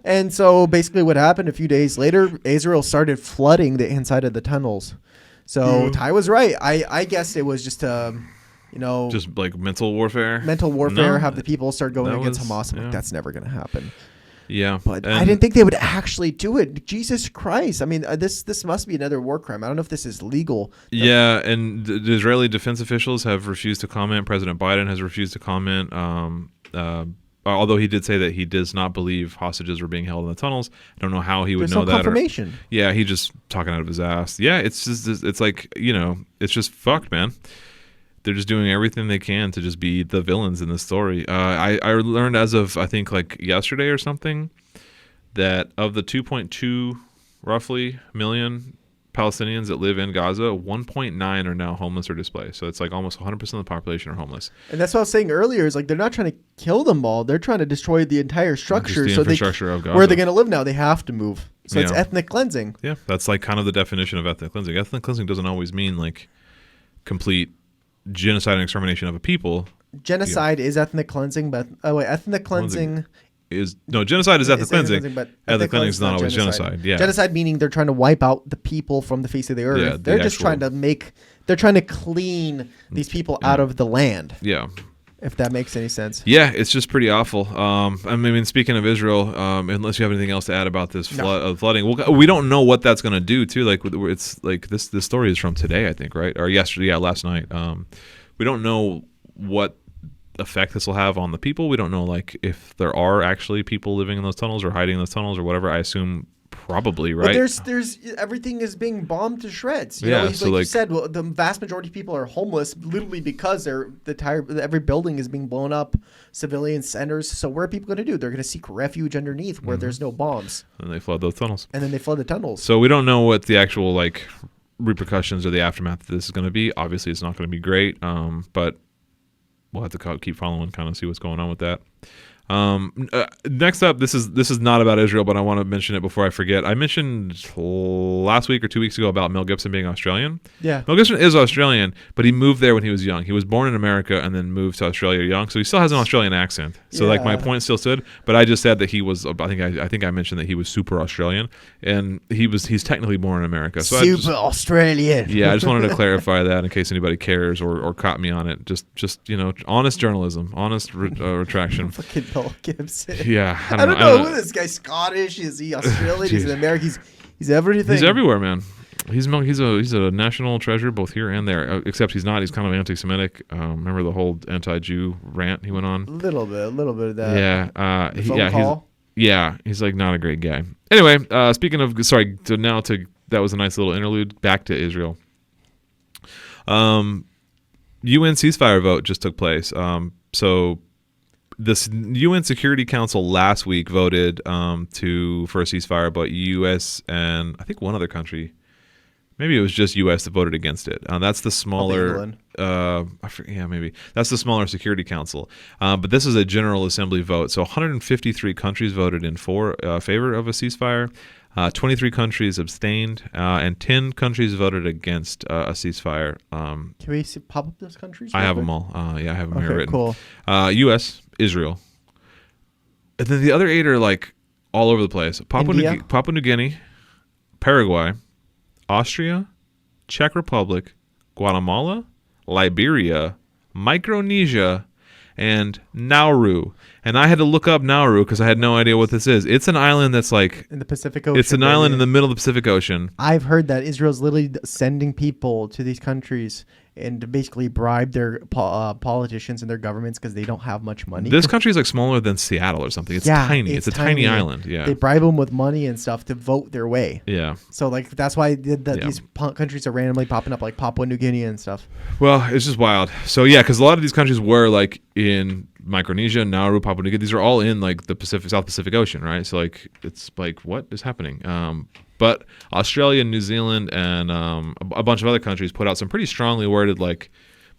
And so basically what happened a few days later, Israel started flooding the inside of the tunnels. So Ty was right. I guess it was just just like mental warfare. Have the people start going against Hamas. That's never going to happen. Yeah, But I and didn't think they would actually do it. Jesus Christ! I mean, this must be another war crime. I don't know if this is legal. yeah, and the Israeli defense officials have refused to comment. President Biden has refused to comment. Although he did say that he does not believe hostages were being held in the tunnels. I don't know how he would There's know no that. confirmation. Yeah, he just talking out of his ass. Yeah, it's just it's like, it's just fucked, man. They're just doing everything they can to just be the villains in this story. I learned as of I think like yesterday or something that of the 2.2 roughly million Palestinians that live in Gaza, 1.9 are now homeless or displaced. So it's like almost 100% of the population are homeless. And that's what I was saying earlier. Is like they're not trying to kill them all. They're trying to destroy the entire structure. Just the infrastructure of Gaza. Where are they going to live now? They have to move. So it's Yeah. ethnic cleansing. Yeah, that's like kind of the definition of ethnic cleansing. Ethnic cleansing doesn't always mean like complete genocide and extermination of a people. Genocide is ethnic cleansing, but ethnic cleansing Genocide is ethnic cleansing. but Ethnic cleansing is not always genocide. Yeah, genocide meaning they're trying to wipe out the people from the face of the earth. Yeah, they're just trying to clean these people out of the land. Yeah. If that makes any sense. Yeah, it's just pretty awful. I mean, speaking of Israel, unless you have anything else to add about this flooding, we don't know what that's going to do too. Like it's like this story is from today, I think, right? Or yesterday, last night. We don't know what effect this will have on the people. We don't know like if there are actually people living in those tunnels or hiding in those tunnels or whatever. I assume probably, right? But there's everything is being bombed to shreds. You Yeah, know, so like like- you said, well, the vast majority of people are homeless literally because every building is being blown up, civilian centers. So what are people going to do? They're going to seek refuge underneath where there's no bombs, And they flood those tunnels. and then they flood the tunnels. So we don't know what the actual like repercussions or the aftermath of this is going to be. Obviously, it's not going to be great, but we'll have to keep following, kind of see what's going on with that. Next up, this is not about Israel, but I want to mention it before I forget. I mentioned last week or 2 weeks ago about Mel Gibson being Australian. Yeah. Mel Gibson is Australian, but he moved there when he was young. He was born in America and then moved to Australia young, so he still has an Australian accent. So like my Yeah. point still stood, but I just said that he was. I think I mentioned that he was super Australian, and he's technically born in America. So Super Australian. yeah, I just wanted to clarify that in case anybody cares or caught me on it. Just honest journalism, honest retraction. Fucking Mel Gibson. Yeah, I don't know who this guy's Scottish. Is he Australian? He's an American. He's everything. He's everywhere, man. He's a national treasure both here and there. Except he's not. He's kind of anti-Semitic. Remember the whole anti-Jew rant he went on? A little bit of that. Yeah. Phone call? He's like not a great guy. Anyway, speaking of, that was a nice little interlude. Back to Israel. UN ceasefire vote just took place. So this UN Security Council last week voted for a ceasefire, but U.S. and I think one other country, maybe it was just U.S. that voted against it. That's the smaller, maybe that's the smaller Security Council. But this is a General Assembly vote, so 153 countries voted in favor of a ceasefire. 23 countries abstained, and 10 countries voted against a ceasefire. Can we pop up those countries? I real have quick? them all. I have them here Okay, written. cool. U.S., Israel, and then the other 8 are like all over the place. Papua New Guinea, Paraguay, Austria, Czech Republic, Guatemala, Liberia, Micronesia, and Nauru. And I had to look up Nauru because I had no idea what this is. It's an island that's like In the Pacific Ocean. it's an island in baby. the middle of the Pacific Ocean. I've heard that Israel's literally sending people to these countries and to basically bribe their politicians and their governments because they don't have much money. This country is like smaller than Seattle or something. It's tiny. It's a tiny island. Yeah. They bribe them with money and stuff to vote their way. Yeah. So like that's why these countries are randomly popping up, like Papua New Guinea and stuff. Well, it's just wild. So yeah, because a lot of these countries were like in Micronesia, Nauru, Papua New Guinea. These are all in like the South Pacific Ocean, right? So like it's like what is happening? But Australia, New Zealand, and a bunch of other countries put out some pretty strongly worded, like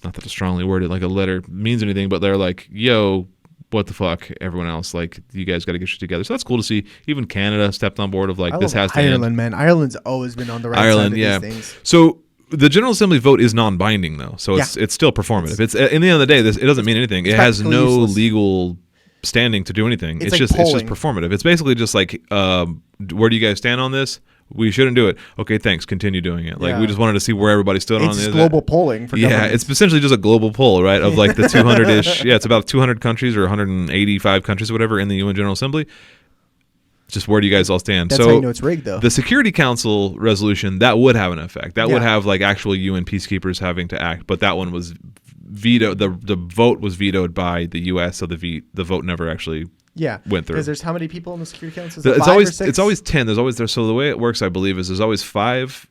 not that strongly worded like a letter means anything, but they're like, yo, what the fuck, everyone else, like you guys got to get shit together. So that's cool to see. Even Canada stepped on board of like this has to end. Ireland, man. Ireland's always been on the right Ireland, side yeah. of these things. So the General Assembly vote is non-binding though, so it's still performative. It's in the end of the day, it doesn't mean anything. It has no useless. legal standing to do anything. It's It's like just polling. performative. It's basically just like, where do you guys stand on this? We shouldn't do it. Okay, thanks. Continue doing it. Like we just wanted to see where everybody stood on It's this. global polling for Yeah, governments. it's essentially just a global poll, right? Of like the 200-ish. Yeah, it's about 200 countries or 185 countries or whatever in the UN General Assembly. just where do you guys all stand? That's so how you know it's rigged, though. the Security Council resolution, that would have an effect. That would Yeah. have like actual UN peacekeepers having to act, but that one was vetoed. The vote was vetoed by the U.S., so the vote never actually went through. Because there's how many people in the Security Council? Is It's it 5 or 6? it's always 10. So the way it works, I believe, is there's always 5.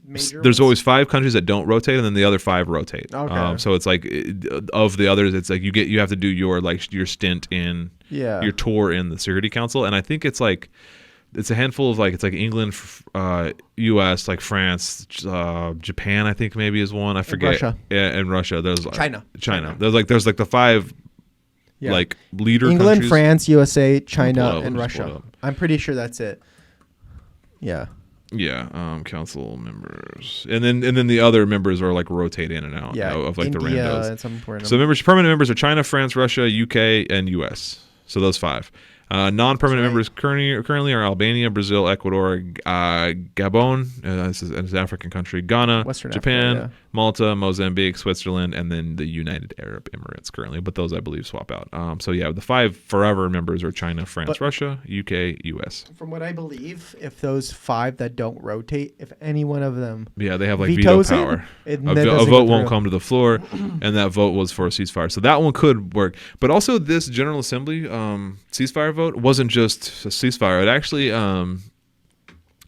Major There's ones? always 5 countries that don't rotate, and then the other 5 rotate. Okay. So it's like of the others, it's like you have to do your stint in your tour in the Security Council, and I think it's a handful of it's like England, U.S., like France, Japan. I think maybe is one. I forget. Russia. Yeah, and Russia. There's China. There's the 5 leader England, countries. France, USA, China, Pull it up, and we'll just pull it Russia. up. I'm pretty sure that's it. Yeah. Yeah, council members, and then the other members are like rotate in and out. Yeah. Of like the India randos. and some random. So permanent members are China, France, Russia, UK, and US. So those 5. Non-permanent members currently are Albania, Brazil, Ecuador, Gabon, this is an African country, Ghana, Western Japan, Africa, Malta, Mozambique, Switzerland, and then the United Arab Emirates currently. But those, I believe, swap out. So yeah, the 5 forever members are China, France, Russia, UK, US. From what I believe, if those 5 that don't rotate, if any one of them Yeah, they have like veto vetoes power. it A doesn't go vote won't through. come to the floor, and that vote was for a ceasefire. So that one could work. But also, this General Assembly ceasefire vote wasn't just a ceasefire. It actually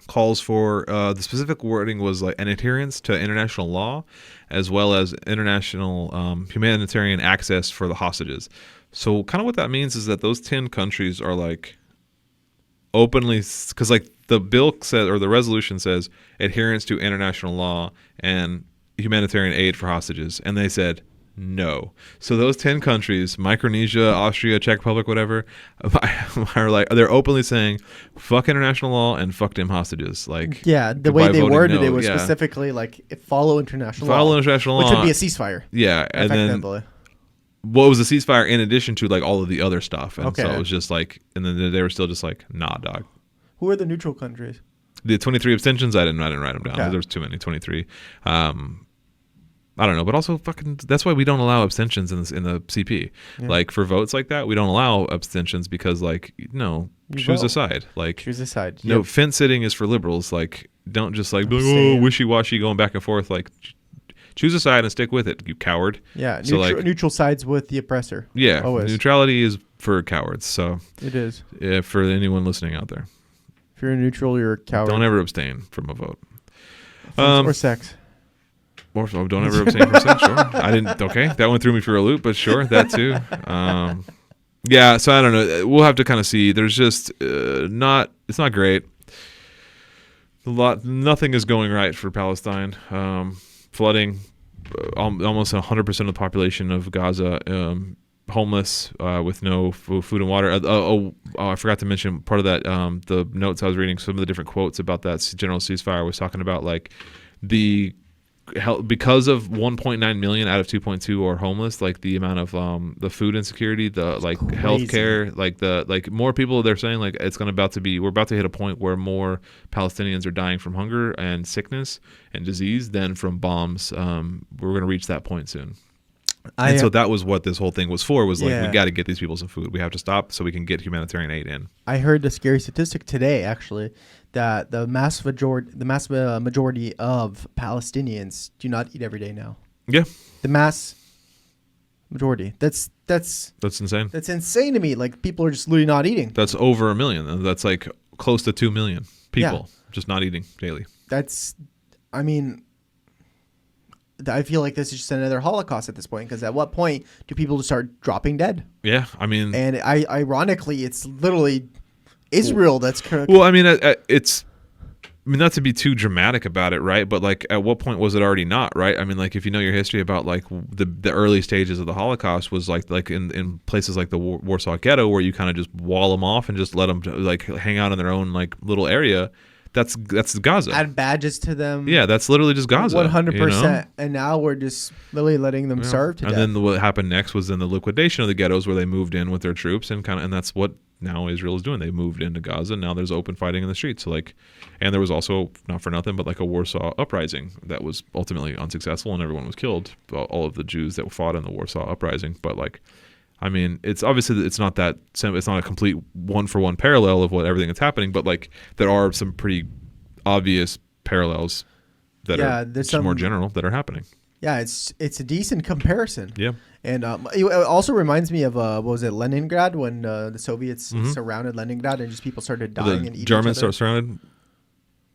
calls for the specific wording was like an adherence to international law, as well as international humanitarian access for the hostages. So kind of what that means is that those 10 countries are like openly, because like the bill says, or the resolution says, adherence to international law and humanitarian aid for hostages, and they said no. So those 10 countries, Micronesia, Austria, Czech Republic, whatever, are like, they're openly saying fuck international law and fuck them hostages. Like, the way they voting worded no. it was Yeah. specifically like follow international Follow law, international which law, would be a ceasefire. Yeah, and then Effectively. what was a ceasefire in addition to like all of the other stuff, and so Okay. it was just like, and then they were still just like, nah, dog. Who are the neutral countries? The 23 abstentions, I didn't write them down. Okay. There's too many. 23. I don't know, but also fucking. That's why we don't allow abstentions in the CP. Yeah. Like for votes like that, we don't allow abstentions because like no, You choose a vote. side. Like Choose a side. no, Yep. fence sitting is for liberals. Like don't just like be like, oh, Abstain. wishy washy going back and forth. Like choose a side and stick with it, you coward. Yeah, So, neutral, like- neutral sides with the oppressor. Yeah, Always. neutrality is for cowards. So It is. for anyone listening out there, If you're neutral, you're a coward. don't ever abstain from a vote. Or sex. Or don't ever abstain from sex. Sure, I didn't. Okay, that one threw me for a loop, but sure, that too. Yeah, so I don't know. We'll have to kind of see. There's just not. It's not great. Nothing is going right for Palestine. Flooding, almost 100% of the population of Gaza homeless with no food and water. I forgot to mention part of that. The notes I was reading, some of the different quotes about that general ceasefire was talking about like because of 1.9 million out of 2.2 are homeless, like the amount of the food insecurity, the like healthcare, like more people, they're saying like we're about to hit a point where more Palestinians are dying from hunger and sickness and disease than from bombs. We're going to reach that point soon. And so that was what this whole thing was for, was like, we got to get these people some food. We have to stop so we can get humanitarian aid in. I heard the scary statistic today, actually, that the mass majority of Palestinians do not eat every day now. Yeah. The mass majority. That's insane. That's insane to me. Like, people are just literally not eating. That's over 1 million. That's like close to 2 million people just not eating daily. I feel like this is just another Holocaust at this point, because at what point do people just start dropping dead? Yeah, I mean, and ironically, it's literally Israel that's correct. Well, I mean, not to be too dramatic about it, right? But like, at what point was it already not, right? I mean, like, if you know your history about like the early stages of the Holocaust, was like in places like the Warsaw Ghetto, where you kind of just wall them off and just let them like hang out in their own like little area. That's Gaza. Add badges to them. Yeah, that's literally just Gaza. 100%. And now we're just literally letting them starve to death. And then what happened next was then the liquidation of the ghettos, where they moved in with their troops, and that's what now Israel is doing. They moved into Gaza, and now there's open fighting in the streets. So like, and there was also, not for nothing, but like a Warsaw uprising that was ultimately unsuccessful, and everyone was killed. All of the Jews that fought in the Warsaw uprising, but like, I mean, it's obviously it's not that it's not a complete one for one parallel of what everything that's happening, but like there are some pretty obvious parallels that are there's just more some. general that are happening. Yeah, it's a decent comparison. Yeah. And it also reminds me of what was it, Leningrad, when the Soviets surrounded Leningrad and just people started dying and The eating Germans each other. surrounded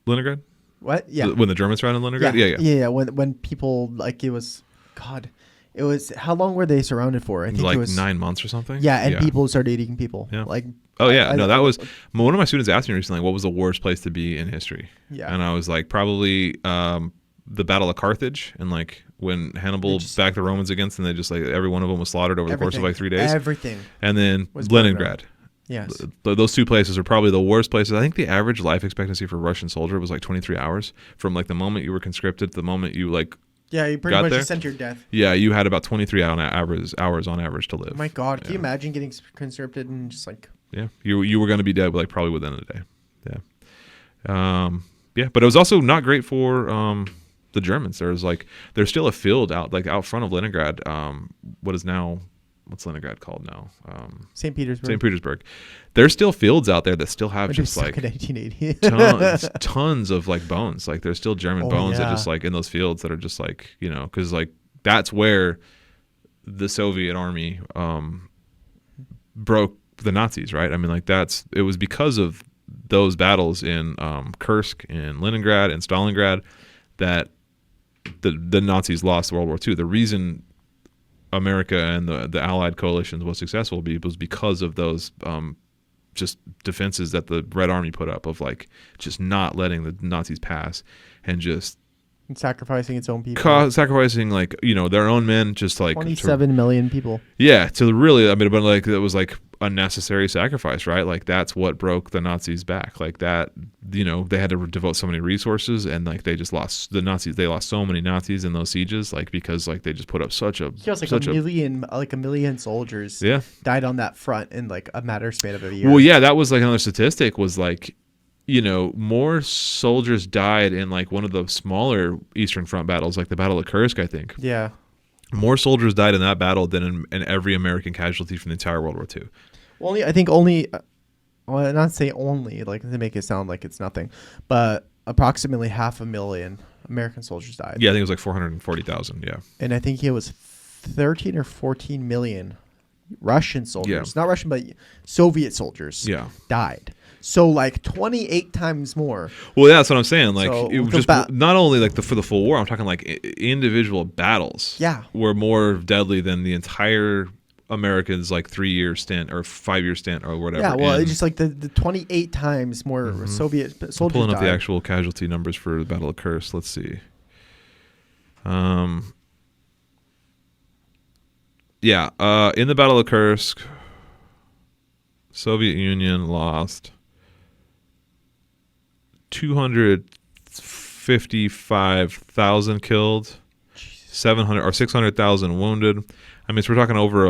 Leningrad? What? Yeah. When the Germans surrounded Leningrad? Yeah. When people like it was, God, it was how long were they surrounded for? I think Like it was 9 months or something? Yeah, and people started eating people. Yeah. Like. Oh yeah, no, that was one of my students asked me recently, what was the worst place to be in history? Yeah. And I was like, probably the Battle of Carthage, and like when Hannibal backed the Romans against, and they just like every one of them was slaughtered over the course of like 3 days. Everything. And then was Leningrad. Yes. Those two places are probably the worst places. I think the average life expectancy for a Russian soldier was like 23 hours from like the moment you were conscripted to the moment you like. Yeah, you pretty got much there. just sent your death. Yeah, you had about 23 hours on average to live. Oh my God, can you imagine getting conscripted and just like. Yeah, you were going to be dead like probably within a day. Yeah, but it was also not great for the Germans. There's still a field out front of Leningrad. What's Leningrad called now? St. Petersburg. St. Petersburg. There's still fields out there that still have just like in 1880. tons of like bones. Like there's still German bones that just like in those fields that are just like, because like that's where the Soviet army broke the Nazis, right? I mean, like it was because of those battles in Kursk, in Leningrad, and Stalingrad that the Nazis lost World War II. The reason America and the Allied coalitions was successful was because of those just defenses that the Red Army put up of like just not letting the Nazis pass and just and sacrificing its own people. Sacrificing like their own men, just like 27 million people. Yeah, to really, I mean, but like it was like a necessary sacrifice, right? Like that's what broke the Nazis back. Like that, they had to devote so many resources, and like they just lost the Nazis. They lost so many Nazis in those sieges, like because like they just put up such a a million soldiers. Yeah. Died on that front in like a matter span of a year. Well, yeah, that was like another statistic was like, more soldiers died in like one of the smaller Eastern Front battles, like the Battle of Kursk, I think. Yeah. More soldiers died in that battle than in every American casualty from the entire World War II. Well, not say only, like to make it sound like it's nothing, but approximately 500,000 American soldiers died. Yeah, I think it was like 440,000. Yeah. And I think it was 13 or 14 million Russian soldiers, not Russian, but Soviet soldiers died. So like 28 times more. Well, yeah, that's what I'm saying. Like So it was just not only like for the full war. I'm talking like individual battles. Yeah. Were more deadly than the entire Americans like 3-year stint or 5-year stint or whatever. Yeah. Well, it's just like the 28 times more Soviet soldiers. I'm pulling up died. the actual casualty numbers for the Battle of Kursk. Let's see. Yeah. In the Battle of Kursk, Soviet Union lost 255,000 killed, 600,000 wounded. I mean, so we're talking over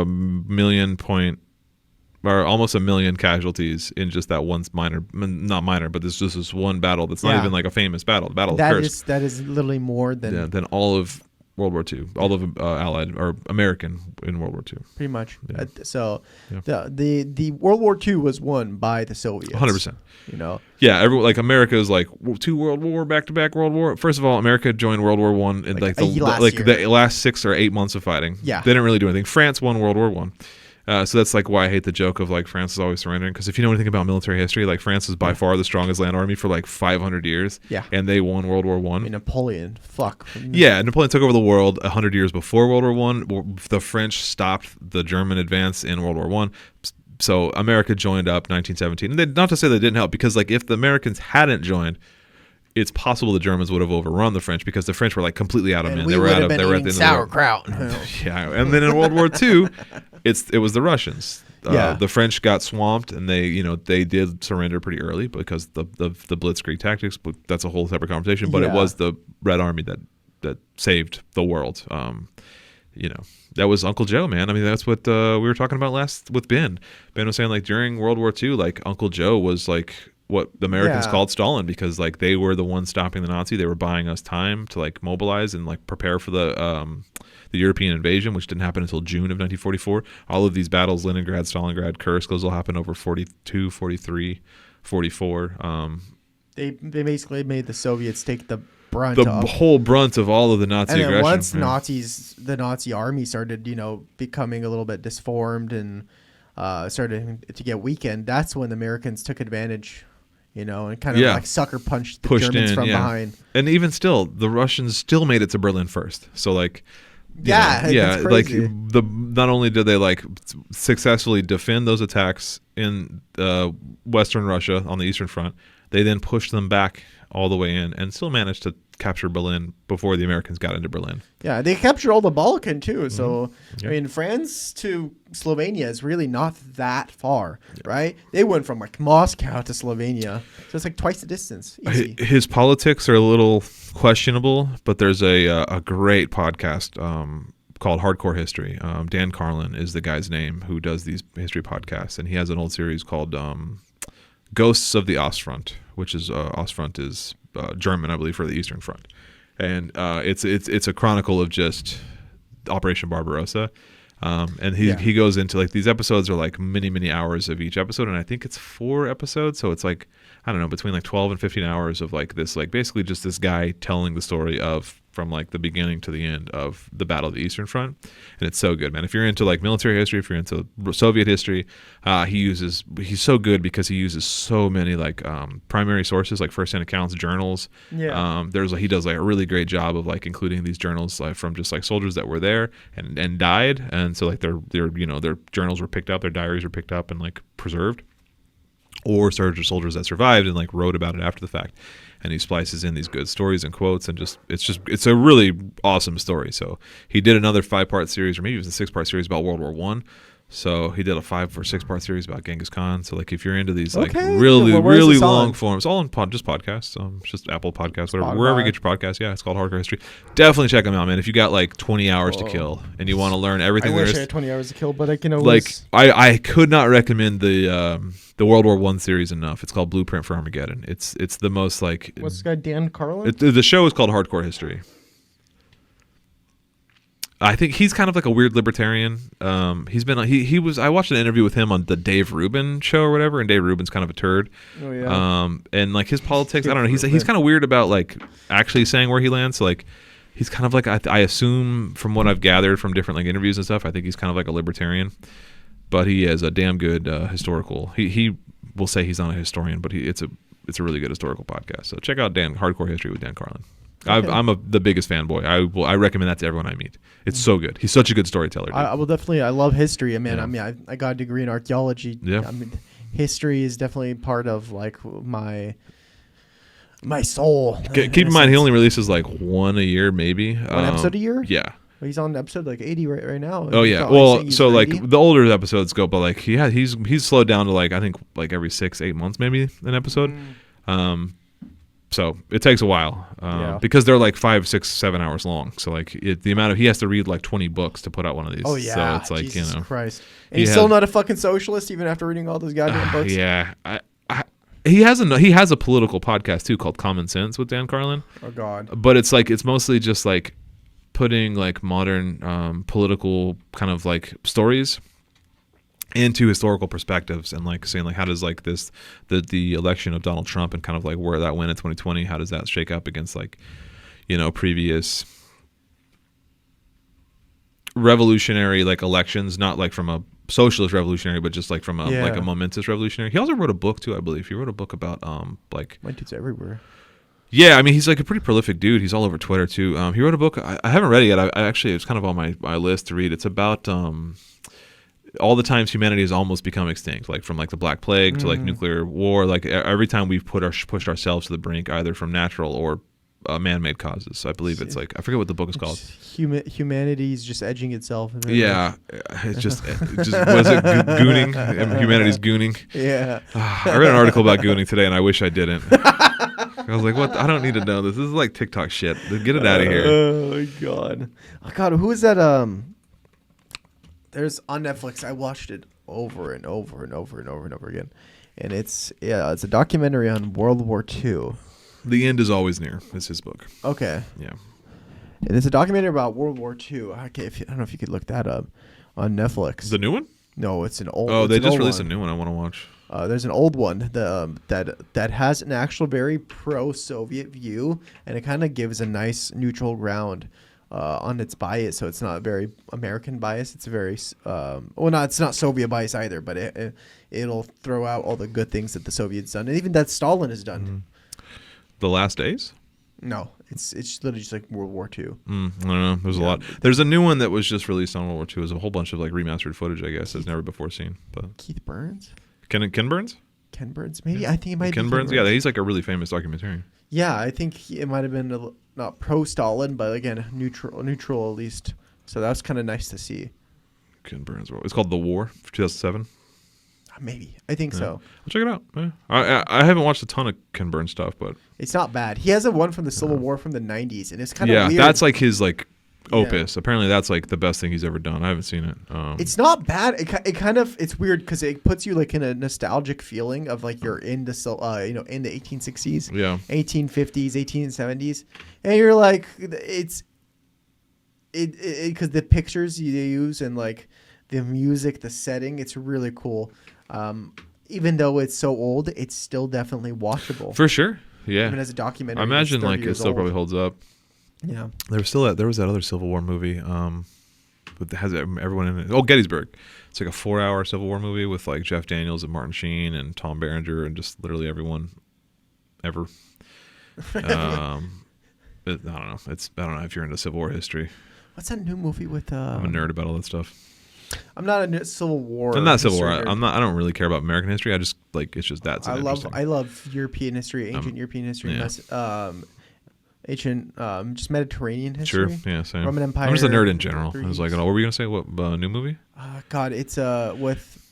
almost a million casualties in just that one not minor, but this one battle that's not even like a famous battle. The Battle of Kursk. That is literally more than all of World War II, all of Allied or American in World War II. Pretty much. Yeah. The World War II was won by the Soviets. 100%. Yeah, everyone like America is like 2 World War back-to-back World War. First of all, America joined World War One in like the last 6 or 8 months of fighting. Yeah, they didn't really do anything. France won World War One. So that's like why I hate the joke of like France is always surrendering, because if you know anything about military history, like France was by far the strongest land army for like 500 years. Yeah, and they won World War One. Napoleon, Yeah, Napoleon took over the world 100 years before World War One. The French stopped the German advance in World War One. So America joined up 1917, and not to say they didn't help, because like if the Americans hadn't joined, it's possible the Germans would have overrun the French, because the French were like completely out of men. They were at the end of sauerkraut. Yeah, and then in World War II, it was the Russians. The French got swamped, and they did surrender pretty early because the Blitzkrieg tactics. But that's a whole separate conversation. But it was the Red Army that saved the world. That was Uncle Joe, man. I mean, that's what we were talking about last with Ben. Ben was saying like during World War II, like Uncle Joe was like what the Americans Yeah. called Stalin, because like they were the ones stopping the Nazi. They were buying us time to like mobilize and like prepare for the European invasion, which didn't happen until June of 1944. All of these battles, Leningrad, Stalingrad, Kursk, those will happen over 42, 43, 44. They basically made the Soviets take the brunt The of. whole brunt of all of the Nazi And then aggression. once yeah. the Nazi army started, becoming a little bit disformed and started to get weakened, that's when the Americans took advantage, and kind of Yeah. like sucker punched the Pushed Germans in, from yeah. behind. And even still, the Russians still made it to Berlin first. So like, That's like crazy. not only did they like successfully defend those attacks in Western Russia on the Eastern Front, they then pushed them back all the way in and still managed to capture Berlin before the Americans got into Berlin. Yeah, they captured all the Balkan too. So Yeah. I mean, France to Slovenia is really not that far, right? They went from like Moscow to Slovenia, so it's like twice the distance. Easy. His politics are a little questionable, but there's a great podcast called Hardcore History. Dan Carlin is the guy's name who does these history podcasts, and he has an old series called Ghosts of the Ostfront, which is Ostfront is German, I believe, for the Eastern Front, and it's a chronicle of just Operation Barbarossa. And he goes into like these episodes are like many hours of each episode, and I think it's 4 episodes, so it's like I don't know, between like 12 and 15 hours of like this, like basically just this guy telling the story of from like the beginning to the end of the Battle of the Eastern Front. And it's so good, man. If you're into like military history, if you're into Soviet history, he's so good because he uses so many like primary sources, like first-hand accounts, journals. He does like a really great job of like including these journals like from just like soldiers that were there and died, and so like their journals were picked up, their diaries were picked up and like preserved, or soldiers that survived and like wrote about it after the fact. And he splices in these good stories and quotes, and it's a really awesome story. So he did another 5-part series, or maybe it was a 6-part series about World War One. So he did a 5 or 6-part series about Genghis Khan. So like if you're into these like really long forms, all on just podcasts, just Apple Podcasts, whatever, wherever you get your podcasts. Yeah, it's called Hardcore History. Definitely check them out, man. If you got like 20 hours to kill and you want to learn everything I there wish is, I had 20 hours to kill, but I can always. like I could not recommend the World War One series enough. It's called Blueprint for Armageddon. It's the most like. What's this guy, Dan Carlin? The show is called Hardcore History. I think he's kind of like a weird libertarian. He was. I watched an interview with him on the Dave Rubin show or whatever, and Dave Rubin's kind of a turd. Oh yeah. And like his politics, I don't know. He's kind of weird about like actually saying where he lands. So like, he's kind of like I assume from what I've gathered from different like interviews and stuff. I think he's kind of like a libertarian, but he has a damn good historical. He will say he's not a historian, but it's a really good historical podcast. So check out Hardcore History with Dan Carlin. Okay. I'm the biggest fanboy. I recommend that to everyone I meet. It's so good. He's such a good storyteller. Dude. I will definitely. I love history. I mean, Yeah. I got a degree in archaeology. Yeah. I mean, history is definitely part of like my soul. Keep in mind, he only releases like one a year, maybe. One episode a year. Yeah. Well, he's on episode like 80 right now. Oh yeah. Well, so like the older episodes go, but like he's slowed down to like I think like every 6-8 months maybe an episode. So it takes a while because they're like 5, 6, 7 hours long. So like the amount of he has to read like 20 books to put out one of these. Oh yeah, so it's like Jesus Christ. And he he's still not a fucking socialist even after reading all those goddamn books. Yeah, he has a political podcast too called Common Sense with Dan Carlin. Oh God. But it's mostly just like putting like modern political kind of like stories into historical perspectives and like saying like how does like the election of Donald Trump and kind of like where that went in 2020, how does that shake up against like previous revolutionary like elections, not like from a socialist revolutionary but just like from a like a momentous revolutionary. He also wrote a book too, I believe. He wrote a book about like my dude's everywhere. Yeah, I mean he's like a pretty prolific dude. He's all over Twitter too. He wrote a book. I haven't read it yet. I actually it's kind of on my list to read. It's about all the times humanity has almost become extinct, like from like the Black Plague to like nuclear war. Like every time we've pushed ourselves to the brink, either from natural or man-made causes. So I believe it's like I forget what the book is called. Humanity's just edging itself. Yeah, it's just was it gooning? Humanity's gooning. Yeah. I read an article about gooning today, and I wish I didn't. I was like, what? I don't need to know this. This is like TikTok shit. Get it out of here. Oh my God. Oh God. Who is that? There's on Netflix. I watched it over and over and over and over and over again. and it's a documentary on World War II. The end is always near. It's his book. Okay. Yeah. And it's a documentary about World War II. Okay, I don't know if you could look that up on Netflix. The new one? No, it's an old. Oh, it's they an just old released one. a new one I want to watch. There's an old one that has an actual very pro-Soviet view, and it kind of gives a nice neutral ground on its bias. So it's not very American bias. It's a very it's not Soviet bias either, but it'll throw out all the good things that the Soviets done, and even that Stalin has done. Mm-hmm. The Last Days? No, it's literally just like World War II. I don't know. There's a lot. There's a new one that was just released on World War II. There's a whole bunch of like remastered footage, I guess, that's never before seen. But Keith Burns? Ken Burns? Ken Burns? Maybe. I think it might be Ken Burns? Yeah, he's like a really famous documentarian. Yeah, I think it might have been not pro-Stalin, but again, neutral at least. So that was kind of nice to see. Ken Burns. It's called The War, 2007. Maybe. I think so. I'll check it out. Yeah. I haven't watched a ton of Ken Burns stuff, but it's not bad. He has a one from the Civil War from the 90s, and it's kind of weird. Yeah, that's like his like opus. Apparently, that's like the best thing he's ever done. I haven't seen it. It's not bad. It's weird because it puts you like in a nostalgic feeling of like you're in the in the 1860s, 1850s, 1870s, and you're like it's because the pictures you use and like the music, the setting, it's really cool. Even though it's so old, it's still definitely watchable. For sure. Yeah. Even as a documentary. I imagine like it still probably holds up. Yeah. There was that other Civil War movie that has everyone in it. Oh, Gettysburg. It's like a 4-hour Civil War movie with like Jeff Daniels and Martin Sheen and Tom Berenger and just literally everyone ever. I don't know. I don't know if you're into Civil War history. What's that new movie with I'm a nerd about all that stuff. I'm not a Civil War. I'm not Civil War. I don't really care about American history. I just like it's just that. I love European history, ancient European history, ancient just Mediterranean history. Sure, yeah, same. Roman Empire. I'm just a nerd in general. I was like, what were we gonna say? What new movie? God, it's with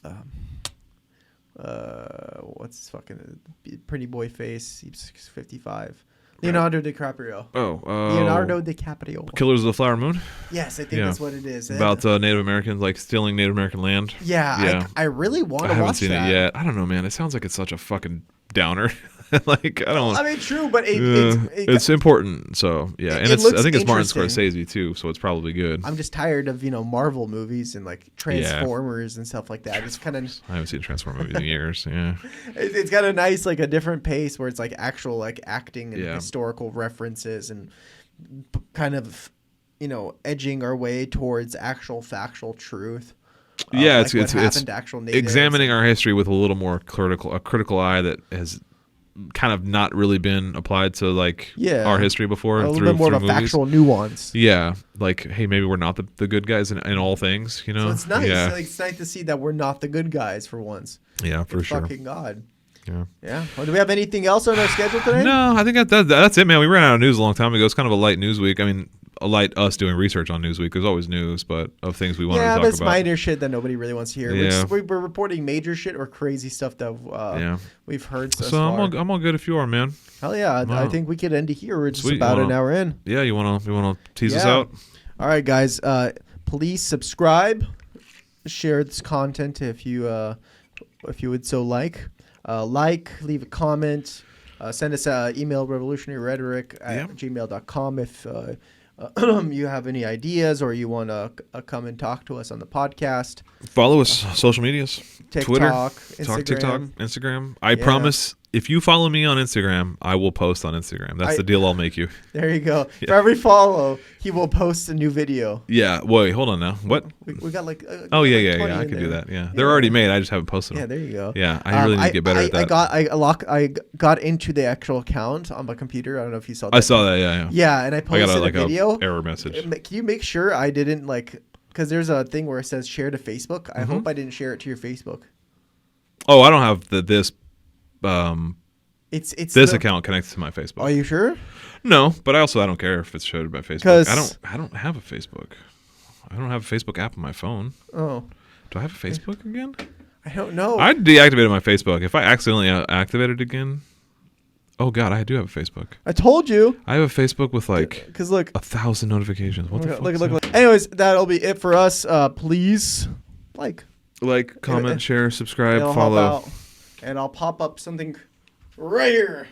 what's his fucking pretty boy face? He's 55. Leonardo DiCaprio. Leonardo DiCaprio. Killers of the Flower Moon? Yes, I think that's what it is. About Native Americans, like stealing Native American land. Yeah. I really want to watch that. I haven't seen it yet. I don't know, man. It sounds like it's such a fucking downer. Like, I don't. I mean, true, but it's important. So yeah, and I think it's Martin Scorsese too, so it's probably good. I'm just tired of Marvel movies and like Transformers and stuff like that. It's kind of. I haven't seen Transformers movies in years. Yeah. It's got a nice like a different pace where it's like actual like acting and historical references and kind of edging our way towards actual factual truth. Yeah, like it's actual natives. Examining our history with a little more critical eye that has kind of not really been applied to like our history before. A little bit more of a factual nuance. Yeah, like hey, maybe we're not the good guys in all things. So it's nice. Yeah. Like, it's nice to see that we're not the good guys for once. Yeah, for sure. Fucking God. Yeah. Well, do we have anything else on our schedule today? No, I think that's it, man. We ran out of news a long time ago. It's kind of a light news week. I mean, a light us doing research on Newsweek. There's always news, but of things we wanted to talk about. Yeah, that's minor shit that nobody really wants to hear. Yeah. We're reporting major shit or crazy stuff that we've heard so far. I'm all good if you are, man. Hell yeah. I think we could end it here. We're just about an hour in. Yeah, you wanna tease us out? All right, guys. Please subscribe. Share this content if you would so like. Leave a comment. Send us an email, revolutionaryrhetoric@gmail.com if you have any ideas or you want to come and talk to us on the podcast. Follow us social medias. TikTok, Twitter, Instagram. Instagram. I promise if you follow me on Instagram, I will post on Instagram. That's the deal I'll make you. There you go. Yeah. For every follow, he will post a new video. Yeah. Wait, hold on now. What? We got like I could do that. Yeah. They're already made. I just haven't posted them. Yeah, there you go. Yeah, I really need to get better at that. I got into the actual account on my computer. I don't know if you saw that. I saw that, yeah. Yeah, and I posted a video. Error message. Can you make sure I didn't because there's a thing where it says share to Facebook. I hope I didn't share it to your Facebook. Oh, I don't have this this account connected to my Facebook. Are you sure? No, but I don't care if it's shared by Facebook. I don't have a Facebook. I don't have a Facebook app on my phone. Oh. Do I have a Facebook again? I don't know. I deactivated my Facebook. If I accidentally activate it again, oh God, I do have a Facebook. I told you. I have a Facebook with because look 1,000 notifications. What the fuck? Look. Anyways, that'll be it for us. Please like, comment, share, subscribe, follow. and I'll pop up something right here.